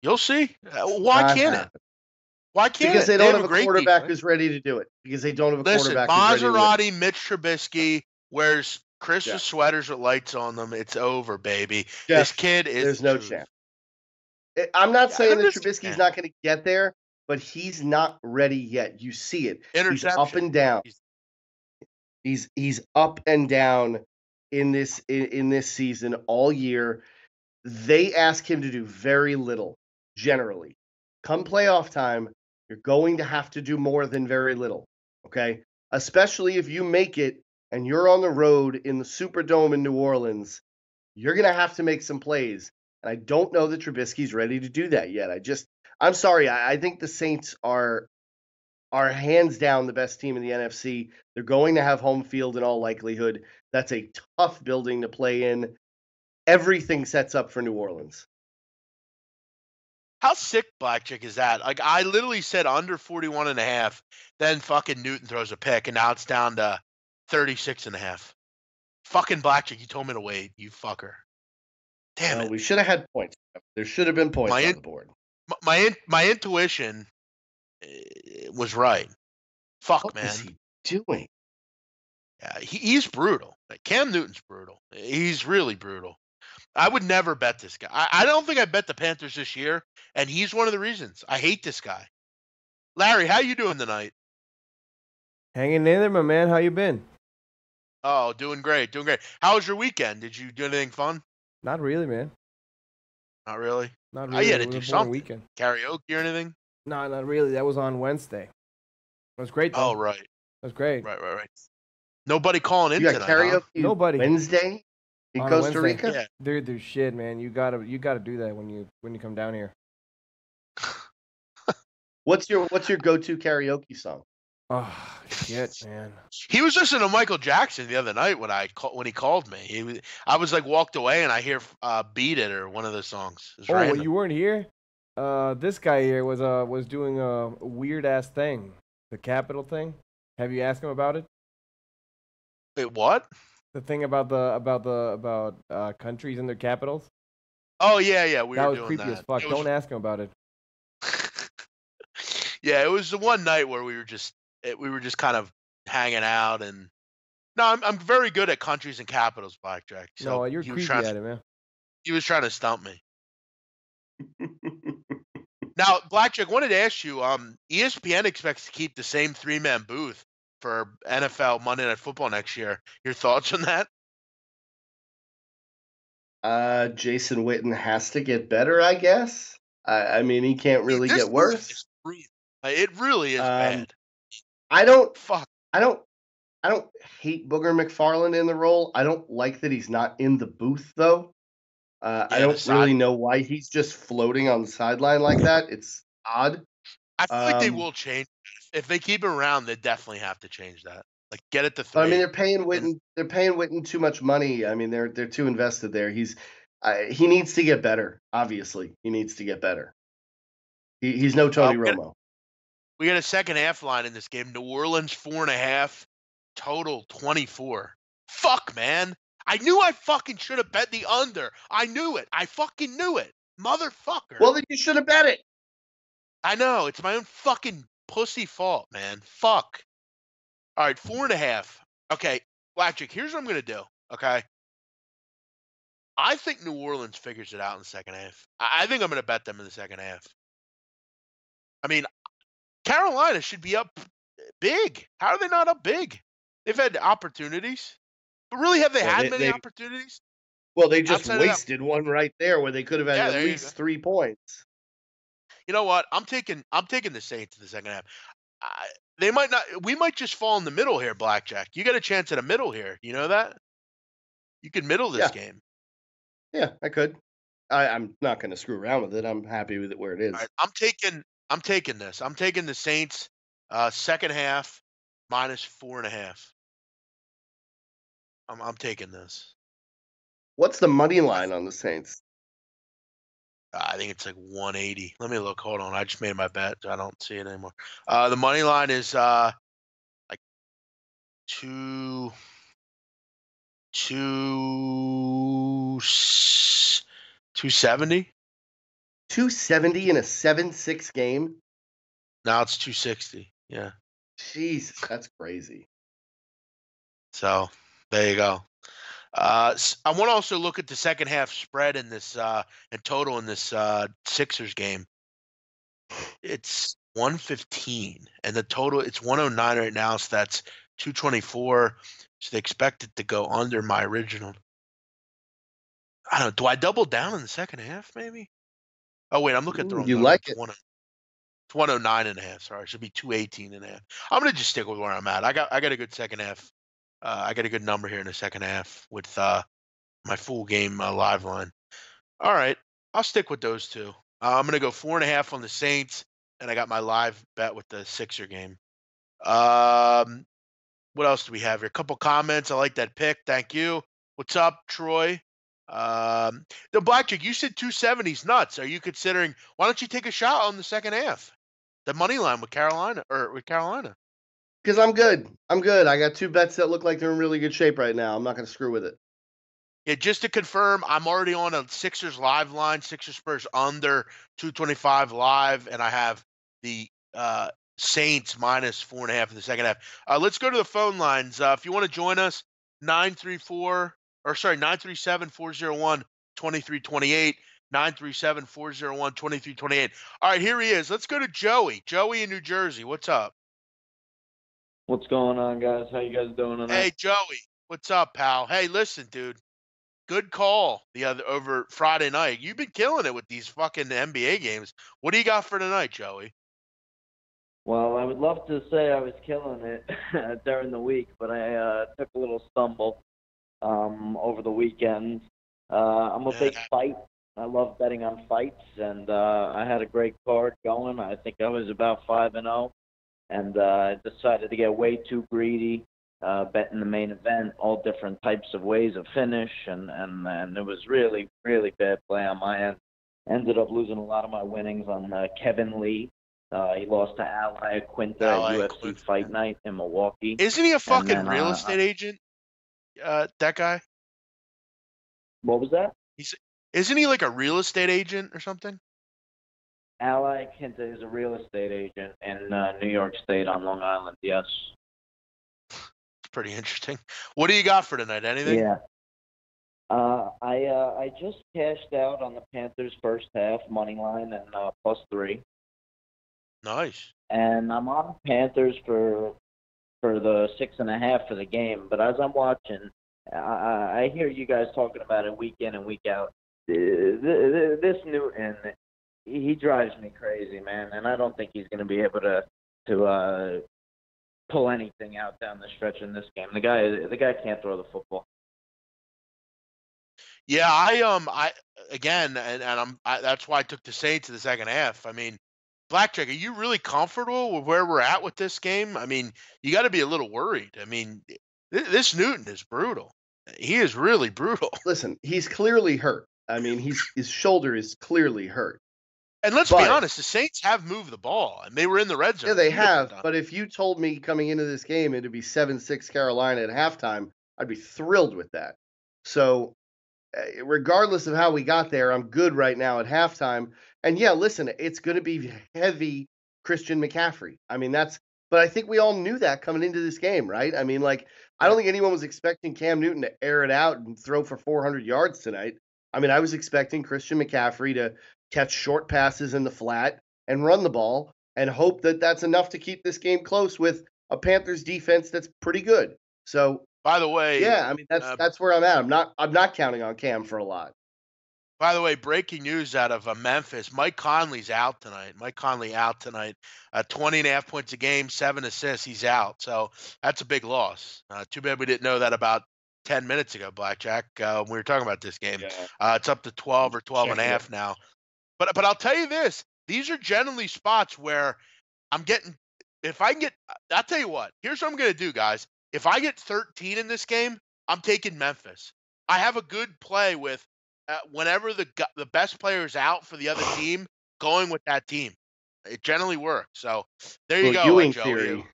You'll see. Why can't it? Why can't because it? They don't have a quarterback who's ready to do it. Because they don't have a quarterback who's ready to do it. Mitch Trubisky wears Christmas sweaters with lights on them. It's over, baby. Jeff, this kid is. There's no chance. I'm not saying that Trubisky's not going to get there, but he's not ready yet. You see it. He's up and down. He's up and down in this season all year. They ask him to do very little. Generally, come playoff time, you're going to have to do more than very little, okay? Especially if you make it and you're on the road in the Superdome in New Orleans, you're going to have to make some plays. And I don't know that Trubisky's ready to do that yet. I'm sorry. I think the Saints are hands down the best team in the NFC. They're going to have home field in all likelihood. That's a tough building to play in. Everything sets up for New Orleans. How sick, Blackchick, is that? Like, I literally said under 41.5, then fucking Newton throws a pick, and now it's down to 36.5. Fucking Blackchick, you told me to wait, you fucker. Damn it. We should have had points. There should have been points on the board. My intuition was right. Fuck, man. What is he doing? Yeah, he's brutal. Like, Cam Newton's brutal. He's really brutal. I would never bet this guy. I don't think I bet the Panthers this year, and he's one of the reasons. I hate this guy. Larry, how you doing tonight? Hanging in there, my man. How you been? Oh, doing great. How was your weekend? Did you do anything fun? Not really, man. Not really? Not really. I had to do something. Weekend. Karaoke or anything? No, not really. That was on Wednesday. It was great, though. Oh, right. It was great. Right. Nobody calling in tonight, karaoke? Huh? Nobody. Wednesday? In on Costa Wednesday. Rica? Yeah. Dude, shit, man. You gotta do that when you come down here. What's your go-to karaoke song? Oh shit, man. He was listening to Michael Jackson the other night when he called me. I was like walked away and I hear "Beat It" or one of the songs. Well, you weren't here. This guy here was doing a weird ass thing, the Capitol thing. Have you asked him about it? Wait, what? The thing about countries and their capitals. Oh yeah, we were doing that. That was creepy as fuck. Don't ask him about it. Yeah, it was the one night where we were just kind of hanging out, and no, I'm very good at countries and capitals, Blackjack. So no, you're creepy at it, man. He was trying to stump me. Now, Blackjack, wanted to ask you, ESPN expects to keep the same 3-man booth for NFL Monday Night Football next year. Your thoughts on that? Jason Witten has to get better, I guess. I mean, he can't really get worse. It really is bad. I don't I don't hate Booger McFarland in the role. I don't like that he's not in the booth though. I Yeah, the don't side. really know why he's just floating on the sideline like that. It's odd. I feel like they Um, will change. If they keep him around, they definitely have to change that. Like, get it to but I mean, 3. they're paying Witten too much money. I mean, they're too invested there. He needs to get better. Obviously, he needs to get better. He's no Tony Romo. We got a second half line in this game. New Orleans 4.5, total 24. Fuck, man. I knew I fucking should have bet the under. I knew it. I fucking knew it. Motherfucker. Well, then you should have bet it. I know. It's my own fucking pussy fault, man. Fuck. All right, 4.5. Okay, Blackjack, here's what I'm going to do. Okay. I think New Orleans figures it out in the second half. I think I'm going to bet them in the second half. I mean, Carolina should be up big. How are they not up big? They've had opportunities. But really, have they had many opportunities? Well, they just wasted one right there where they could have had at least 3 points. You know what? I'm taking the Saints in the second half. They might not. We might just fall in the middle here, Blackjack. You got a chance at a middle here. You know that? You could middle this game. Yeah, I could. I'm not going to screw around with it. I'm happy with it where it is. Right, I'm taking this. I'm taking the Saints second half -4.5. I'm taking this. What's the money line on the Saints? I think it's like 180. Let me look. Hold on. I just made my bet. I don't see it anymore. The money line is like 270. 270 in a 7-6 game? Now it's 260. Yeah. Jesus, that's crazy. So there you go. I want to also look at the second half spread in this and total in this Sixers game. It's 115, and the total it's 109 right now, so that's 224. So they expect it to go under my original. I don't know. Do I double down in the second half? Maybe. Oh wait, I'm looking at the wrong. You number. like It's it? 109.5. Sorry, it should be 218.5. I'm gonna just stick with where I'm at. I got a good second half. I got a good number here in the second half with my full game live line. All right, I'll stick with those two. I'm gonna go 4.5 on the Saints, and I got my live bet with the Sixer game. What else do we have here? A couple comments. I like that pick. Thank you. What's up, Troy? The Blackjack, you said 270's nuts. Are you considering? Why don't you take a shot on the second half? The money line with Carolina. Because I'm good. I got 2 bets that look like they're in really good shape right now. I'm not going to screw with it. Yeah, just to confirm, I'm already on a Sixers live line. Sixers Spurs under 225 live, and I have the Saints -4.5 in the second half. Let's go to the phone lines. If you want to join us, 937-401-2328, 937-401-2328. All right, here he is. Let's go to Joey. Joey in New Jersey. What's up? What's going on, guys? How you guys doing tonight? Hey, Joey. What's up, pal? Hey, listen, dude. Good call over Friday night. You've been killing it with these fucking NBA games. What do you got for tonight, Joey? Well, I would love to say I was killing it during the week, but I took a little stumble over the weekend. I'm a big fight. I love betting on fights, and I had a great card going. I think I was about 5-0, and I decided to get way too greedy. Betting the main event, all different types of ways of finish, and it was really, really bad play on my end. Ended up losing a lot of my winnings on Kevin Lee. He lost to Ally Quinta at UFC Fight Night in Milwaukee. Isn't he a fucking real estate agent? That guy? What was that? Isn't he like a real estate agent or something? Ally Quinta is a real estate agent in New York State on Long Island, yes. Pretty interesting. What do you got for tonight? Anything? Yeah. I just cashed out on the Panthers first half money line and +3. Nice. And I'm on Panthers for the 6.5 for the game. But as I'm watching, I hear you guys talking about it week in and week out. This Newton, he drives me crazy, man. And I don't think he's going to be able to pull anything out down the stretch in this game. The guy can't throw the football. Yeah, I again, that's why I took the Saints in the second half. I mean, Blackjack, are you really comfortable with where we're at with this game? I mean, you got to be a little worried. I mean, this Newton is brutal. He is really brutal. Listen, he's clearly hurt. I mean, his shoulder is clearly hurt. And let's be honest, the Saints have moved the ball, and they were in the red zone. Yeah, they have. But if you told me coming into this game it'd be 7-6 Carolina at halftime, I'd be thrilled with that. So, regardless of how we got there, I'm good right now at halftime. And yeah, listen, it's going to be heavy Christian McCaffrey. I mean, but I think we all knew that coming into this game, right? I mean, like, I don't think anyone was expecting Cam Newton to air it out and throw for 400 yards tonight. I mean, I was expecting Christian McCaffrey to catch short passes in the flat and run the ball and hope that that's enough to keep this game close with a Panthers defense that's pretty good. So, by the way, yeah, I mean, that's where I'm at. I'm not counting on Cam for a lot. By the way, breaking news out of Memphis, Mike Conley's out tonight. Mike Conley out tonight. 20.5 points a game, 7 assists. He's out. So that's a big loss. Too bad we didn't know that about 10 minutes ago, Blackjack, when we were talking about this game. Yeah. It's up to 12 or 12.5 now. But I'll tell you this. These are generally spots where I'm getting – if I can get – I'll tell you what. Here's what I'm going to do, guys. If I get 13 in this game, I'm taking Memphis. I have a good play with – whenever the best player is out for the other team, going with that team. It generally works. So there you go, Joey. Theory.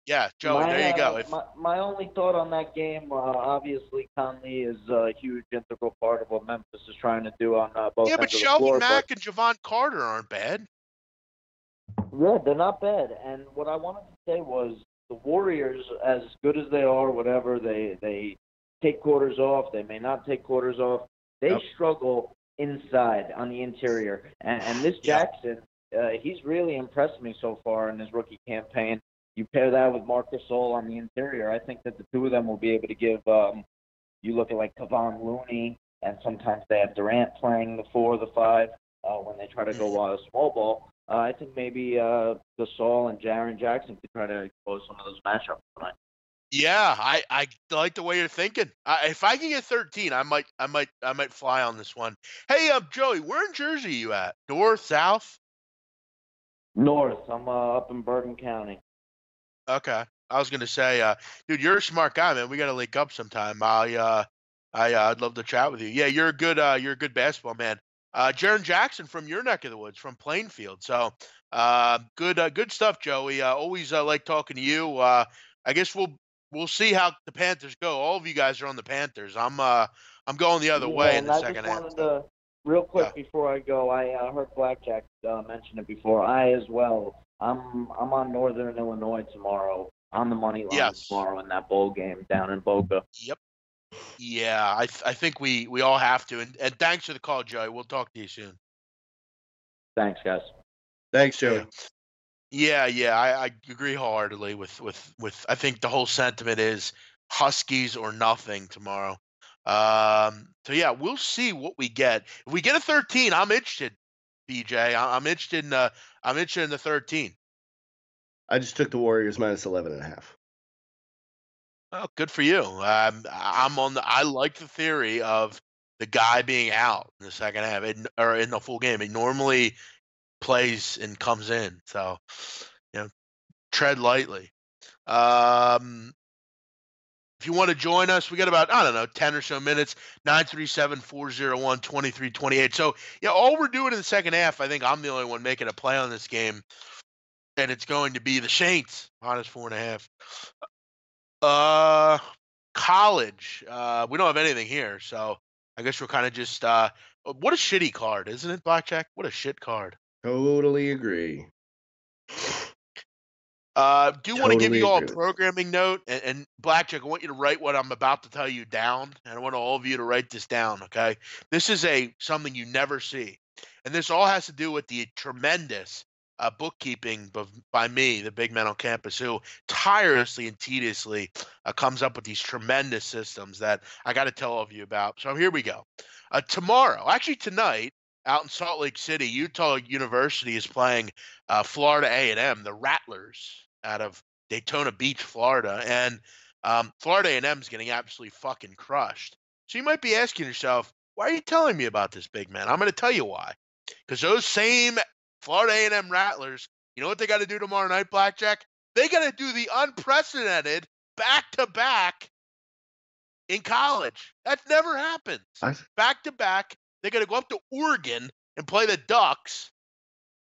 Yeah, Joey, there you go. My only thought on that game, obviously Conley is a huge integral part of what Memphis is trying to do on both ends of the floor. Yeah, but Shelvin Mack and Javon Carter aren't bad. Yeah, they're not bad. And what I wanted to say was the Warriors, as good as they are, whatever, they take quarters off. They may not take quarters off. They struggle inside on the interior. And this Jackson, he's really impressed me so far in his rookie campaign. You pair that with Marcus Gasol on the interior, I think that the two of them will be able to give you look at like Kevon Looney, and sometimes they have Durant playing the 4 or the 5 when they try to go small ball. I think maybe Gasol and Jaren Jackson could try to expose some of those matchups tonight. Yeah, I like the way you're thinking. If I can get 13, I might fly on this one. Hey, Joey, where in Jersey are you at? North, south? North. I'm up in Bergen County. Okay, I was gonna say, dude, you're a smart guy, man. We gotta link up sometime. I'd love to chat with you. Yeah, you're a good basketball man. Jaren Jackson from your neck of the woods, from Plainfield. So, good stuff, Joey. Always like talking to you. I guess we'll see how the Panthers go. All of you guys are on the Panthers. I'm going the other way in the second half. Real quick before I go, I heard Blackjack mention it before. I as well. I'm on Northern Illinois tomorrow on the money line tomorrow in that bowl game down in Boca. Yep. Yeah, I think we all have to. And thanks for the call, Joey. We'll talk to you soon. Thanks, guys. Thanks, Joey. Yeah, I agree wholeheartedly with I think the whole sentiment is Huskies or nothing tomorrow. So yeah, we'll see what we get. If we get a 13, I'm interested, BJ. I'm interested in the 13. I just took the Warriors -11.5. Oh, good for you. I like the theory of the guy being out in the second half or in the full game. It normally plays and comes in. So, tread lightly. If you want to join us, we got about, 10 or so minutes, 937-401-2328. So, all we're doing in the second half, I think I'm the only one making a play on this game, and it's going to be the Saints, -4.5. College. We don't have anything here, so I guess we're kind of just what a shitty card, isn't it, Blackjack? What a shit card. Totally agree. Want to give you all a programming note, and Blackjack, I want you to write what I'm about to tell you down, and I want all of you to write this down, okay? This is something you never see, and this all has to do with the tremendous bookkeeping by me, the big man on campus, who tirelessly and tediously comes up with these tremendous systems that I got to tell all of you about. So here we go. Tomorrow, actually tonight, out in Salt Lake City, Utah University is playing Florida A&M, the Rattlers out of Daytona Beach, Florida, and Florida A&M is getting absolutely fucking crushed. So you might be asking yourself, why are you telling me about this, big man? I'm going to tell you why. Because those same Florida A&M Rattlers, you know what they got to do tomorrow night, Blackjack? They got to do the unprecedented back-to-back in college. That never happens. Back-to-back, they got to go up to Oregon and play the Ducks.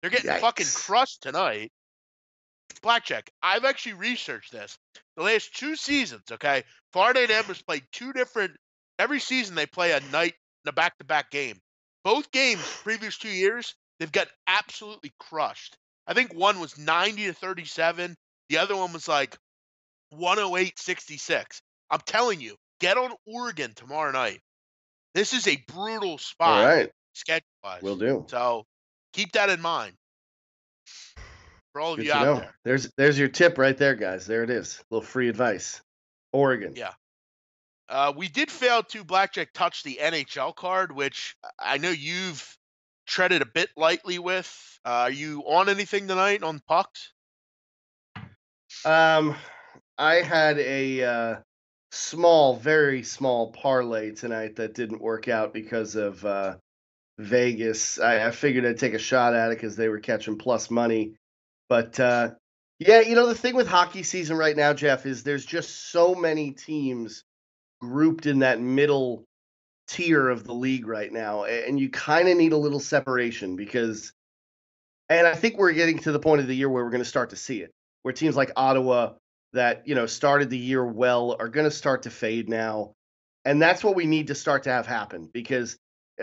They're getting fucking crushed tonight. Blackjack, I've actually researched this. The last 2 seasons, okay, Florida A&M has played 2 different – every season they play a night in a back-to-back game. Both games, previous 2 years, they've got absolutely crushed. I think one was 90-37. The other one was like 108-66. I'm telling you, get on Oregon tomorrow night. This is a brutal spot. All right. Schedule-wise. Will do. So keep that in mind. For all of you out there. There's your tip right there, guys. There it is. A little free advice. Oregon. Yeah. We did fail to, Blackjack, touch the NHL card, which I know you've treaded a bit lightly with. Are you on anything tonight on pucks? I had a very small parlay tonight that didn't work out because of Vegas. I figured I'd take a shot at it because they were catching plus money. But, yeah, the thing with hockey season right now, Jeff, is there's just so many teams grouped in that middle tier of the league right now. And you kind of need a little separation because – and I think we're getting to the point of the year where we're going to start to see it, where teams like Ottawa that, started the year well are going to start to fade now. And that's what we need to start to have happen because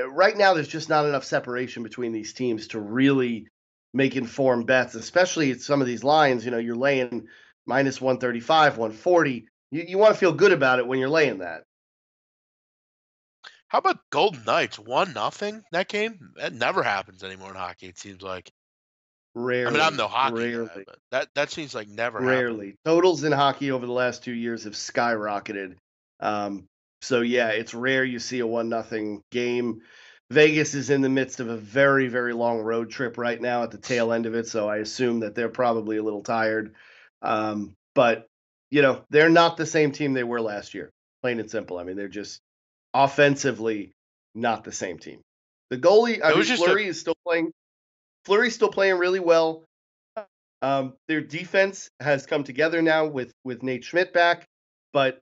right now there's just not enough separation between these teams to really – make informed bets, especially at some of these lines. You're laying minus 135, 140. You want to feel good about it when you're laying that. How about Golden Knights? 1-0 that game? That never happens anymore in hockey, it seems like. Rarely. I mean, I'm no hockey guy, but that seems like never Rarely. happened. Totals in hockey over the last 2 years have skyrocketed. So, yeah, it's rare you see a 1-0 game. Vegas is in the midst of a very, very long road trip right now at the tail end of it, so I assume that they're probably a little tired. But, they're not the same team they were last year, plain and simple. I mean, they're just offensively not the same team. The goalie, Fleury is still playing. Fleury's still playing really well. Their defense has come together now with Nate Schmidt back, but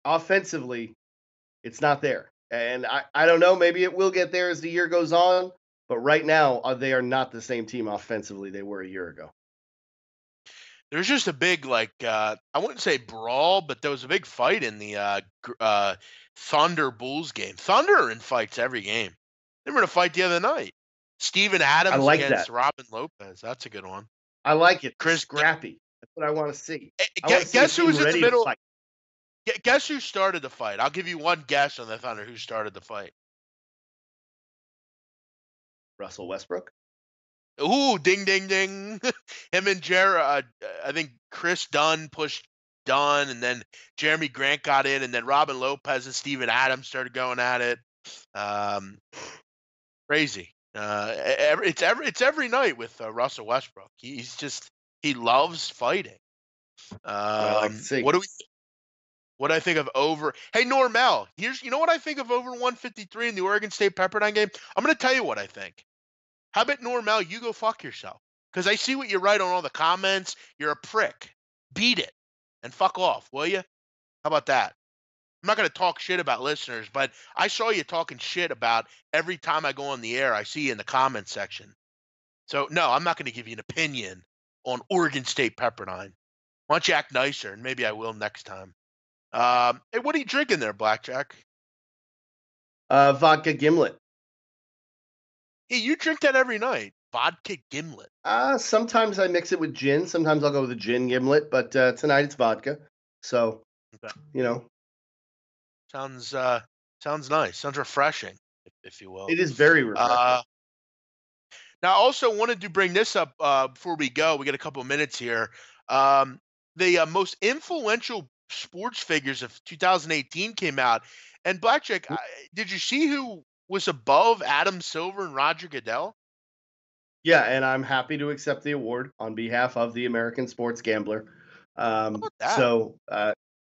offensively, it's not there. And I don't know, maybe it will get there as the year goes on, but right now they are not the same team offensively they were a year ago. There's just a big, I wouldn't say brawl, but there was a big fight in the Thunder Bulls game. Thunder are in fights every game. They were in a fight the other night. Steven Adams against Robin Lopez. That's a good one. I like it. Chris Scrappy. That's what I want to see. Guess who was in the middle? Guess who started the fight? I'll give you one guess on the Thunder who started the fight. Russell Westbrook. Ooh, ding, ding, ding. Him and Jared, I think Chris Dunn pushed Dunn, and then Jeremy Grant got in, and then Robin Lopez and Steven Adams started going at it. Crazy. It's every night with Russell Westbrook. He loves fighting. What do I think of over? Hey, Normel, you know what I think of over 153 in the Oregon State Pepperdine game? I'm going to tell you what I think. How about Normel, you go fuck yourself? Because I see what you write on all the comments. You're a prick. Beat it and fuck off, will you? How about that? I'm not going to talk shit about listeners, but I saw you talking shit about every time I go on the air, I see you in the comment section. So, no, I'm not going to give you an opinion on Oregon State Pepperdine. Why don't you act nicer, and maybe I will next time. Hey, what are you drinking there, Blackjack? Vodka gimlet. Hey, you drink that every night. Vodka gimlet. Sometimes I mix it with gin. Sometimes I'll go with a gin gimlet, but tonight it's vodka. So, okay. Sounds nice. Sounds refreshing, if you will. It is very refreshing. Now, I also wanted to bring this up before we go. We got a couple of minutes here. The most influential sports figures of 2018 came out. And Blackjack, did you see who was above Adam Silver and Roger Goodell? Yeah, and I'm happy to accept the award on behalf of the American sports gambler. So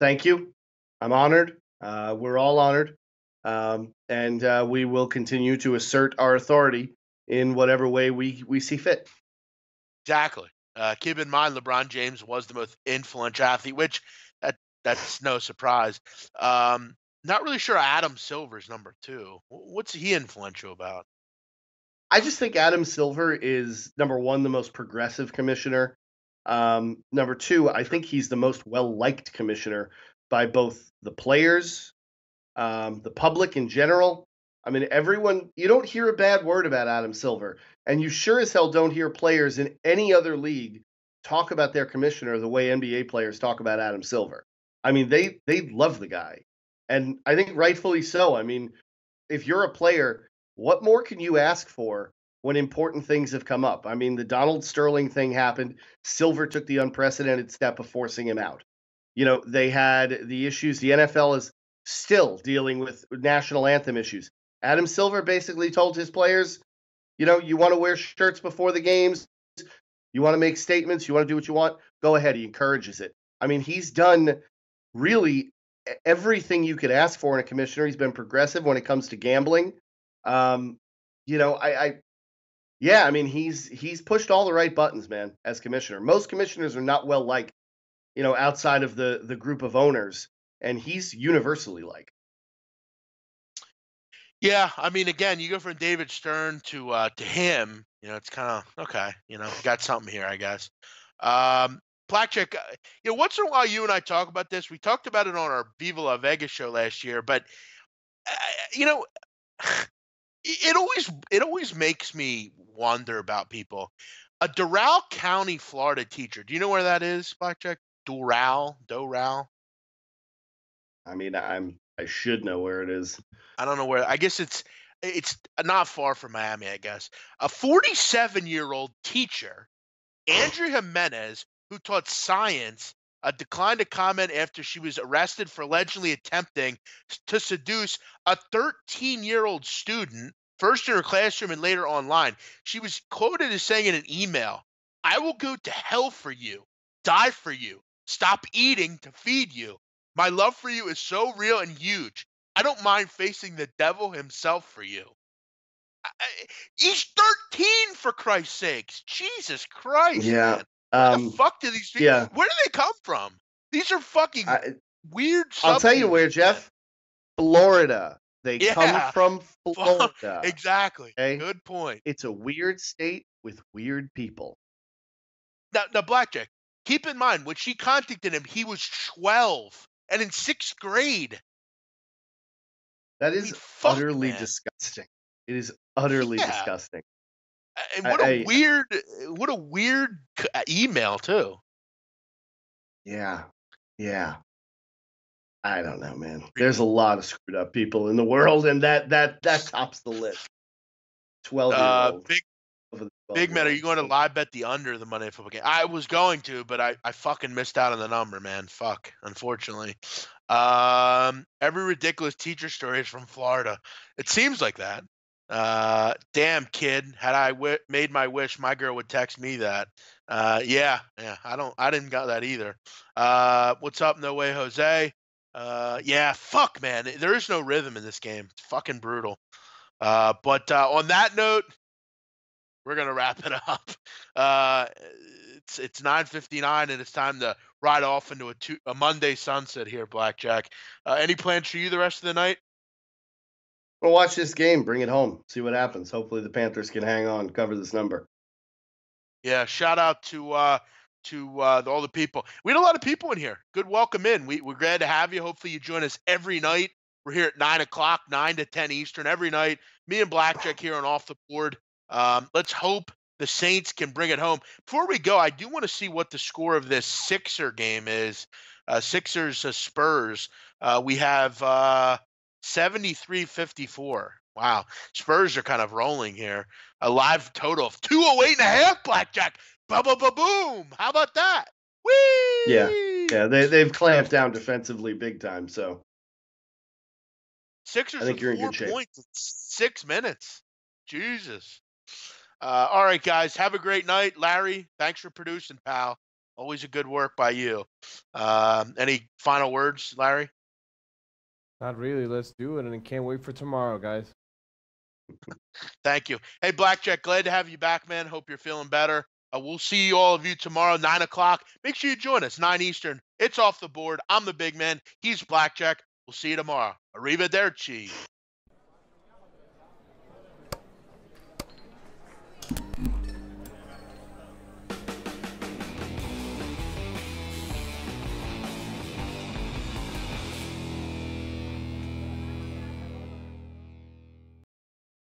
thank you. I'm honored. We're all honored. And we will continue to assert our authority in whatever way we see fit. Exactly. Keep in mind, LeBron James was the most influential athlete, which that's no surprise. Not really sure Adam Silver's number 2. What's he influential about? I just think Adam Silver is, number one, the most progressive commissioner. Number two, I think he's the most well-liked commissioner by both the players, the public in general. I mean, everyone, you don't hear a bad word about Adam Silver, and you sure as hell don't hear players in any other league talk about their commissioner the way NBA players talk about Adam Silver. I mean, they love the guy, and I think rightfully so. I mean, if you're a player, what more can you ask for when important things have come up? I mean, the Donald Sterling thing happened. Silver took the unprecedented step of forcing him out. You know, they had the issues. The NFL is still dealing with national anthem issues. Adam Silver basically told his players, you know, you want to wear shirts before the games, you want to make statements, you want to do what you want, go ahead. He encourages it. I mean, he's done really everything you could ask for in a commissioner. He's been progressive when it comes to gambling. You know, I mean, he's pushed all the right buttons, man, as commissioner. Most commissioners are not well liked, you know, outside of the group of owners, and he's universally liked. Yeah, I mean, again, you go from David Stern to him. You know, it's kind of okay. You know, got something here, I guess. Blackjack, you know, once in a while, you and I talk about this. We talked about it on our Viva La Vegas show last year, but you know, it always makes me wonder about people. A Doral County, Florida teacher. Do you know where that is, Blackjack? Doral. I mean, I should know where it is. I don't know where. I guess it's not far from Miami, I guess. A 47-year-old teacher, Andrea Jimenez, who taught science, declined to comment after she was arrested for allegedly attempting to seduce a 13-year-old student, first in her classroom and later online. She was quoted as saying in an email, "I will go to hell for you, die for you, stop eating to feed you. My love for you is so real and huge. I don't mind facing the devil himself for you." He's 13, for Christ's sakes. Jesus Christ, Yeah. man. Where the fuck do these people? Yeah. Where do they come from? These are fucking weird. I'll tell you where, Jeff. Florida. They come from Florida. Exactly. Okay? Good point. It's a weird state with weird people. Now, Blackjack, keep in mind, when she contacted him, he was 12 and in 6th grade. That is utterly disgusting. It is utterly disgusting. And what a weird email too. Yeah. I don't know, man. There's a lot of screwed up people in the world, and that tops the list. 12-year-old. Big man, are you going to live bet the under the Monday football game? I was going to, but I fucking missed out on the number, man. Fuck, unfortunately. Every ridiculous teacher story is from Florida. It seems like that. Damn, kid. Had I made my wish, my girl would text me that. Yeah. I didn't got that either. What's up? No way, Jose. Yeah. Fuck, man. There is no rhythm in this game. It's fucking brutal. But on that note, we're gonna wrap it up. It's 9:59 and it's time to ride off into a Monday sunset here, Blackjack. Any plans for you the rest of the night? We'll watch this game, bring it home, see what happens. Hopefully the Panthers can hang on, cover this number. Yeah, shout out to all the people. We had a lot of people in here. Good welcome in. We're glad to have you. Hopefully you join us every night. We're here at 9 o'clock, 9 to 10 Eastern every night. Me and Blackjack here on Off the Board. Let's hope the Saints can bring it home. Before we go, I do want to see what the score of this Sixer game is. Sixers Spurs. We have 73-54. Wow. Spurs are kind of rolling here. A live total of 208.5, Blackjack. Boom. How about that? Whee! Yeah. They've clamped down defensively big time. So Sixers I think you're in 4 good shape. points in 6 minutes. Jesus. All right, guys. Have a great night. Larry, thanks for producing, pal. Always a good work by you. Any final words, Larry? Not really. Let's do it, and I can't wait for tomorrow, guys. Thank you. Hey, Blackjack, glad to have you back, man. Hope you're feeling better. We'll see all of you tomorrow, 9 o'clock. Make sure you join us, 9 Eastern. It's Off the Board. I'm the big man. He's Blackjack. We'll see you tomorrow. Arrivederci.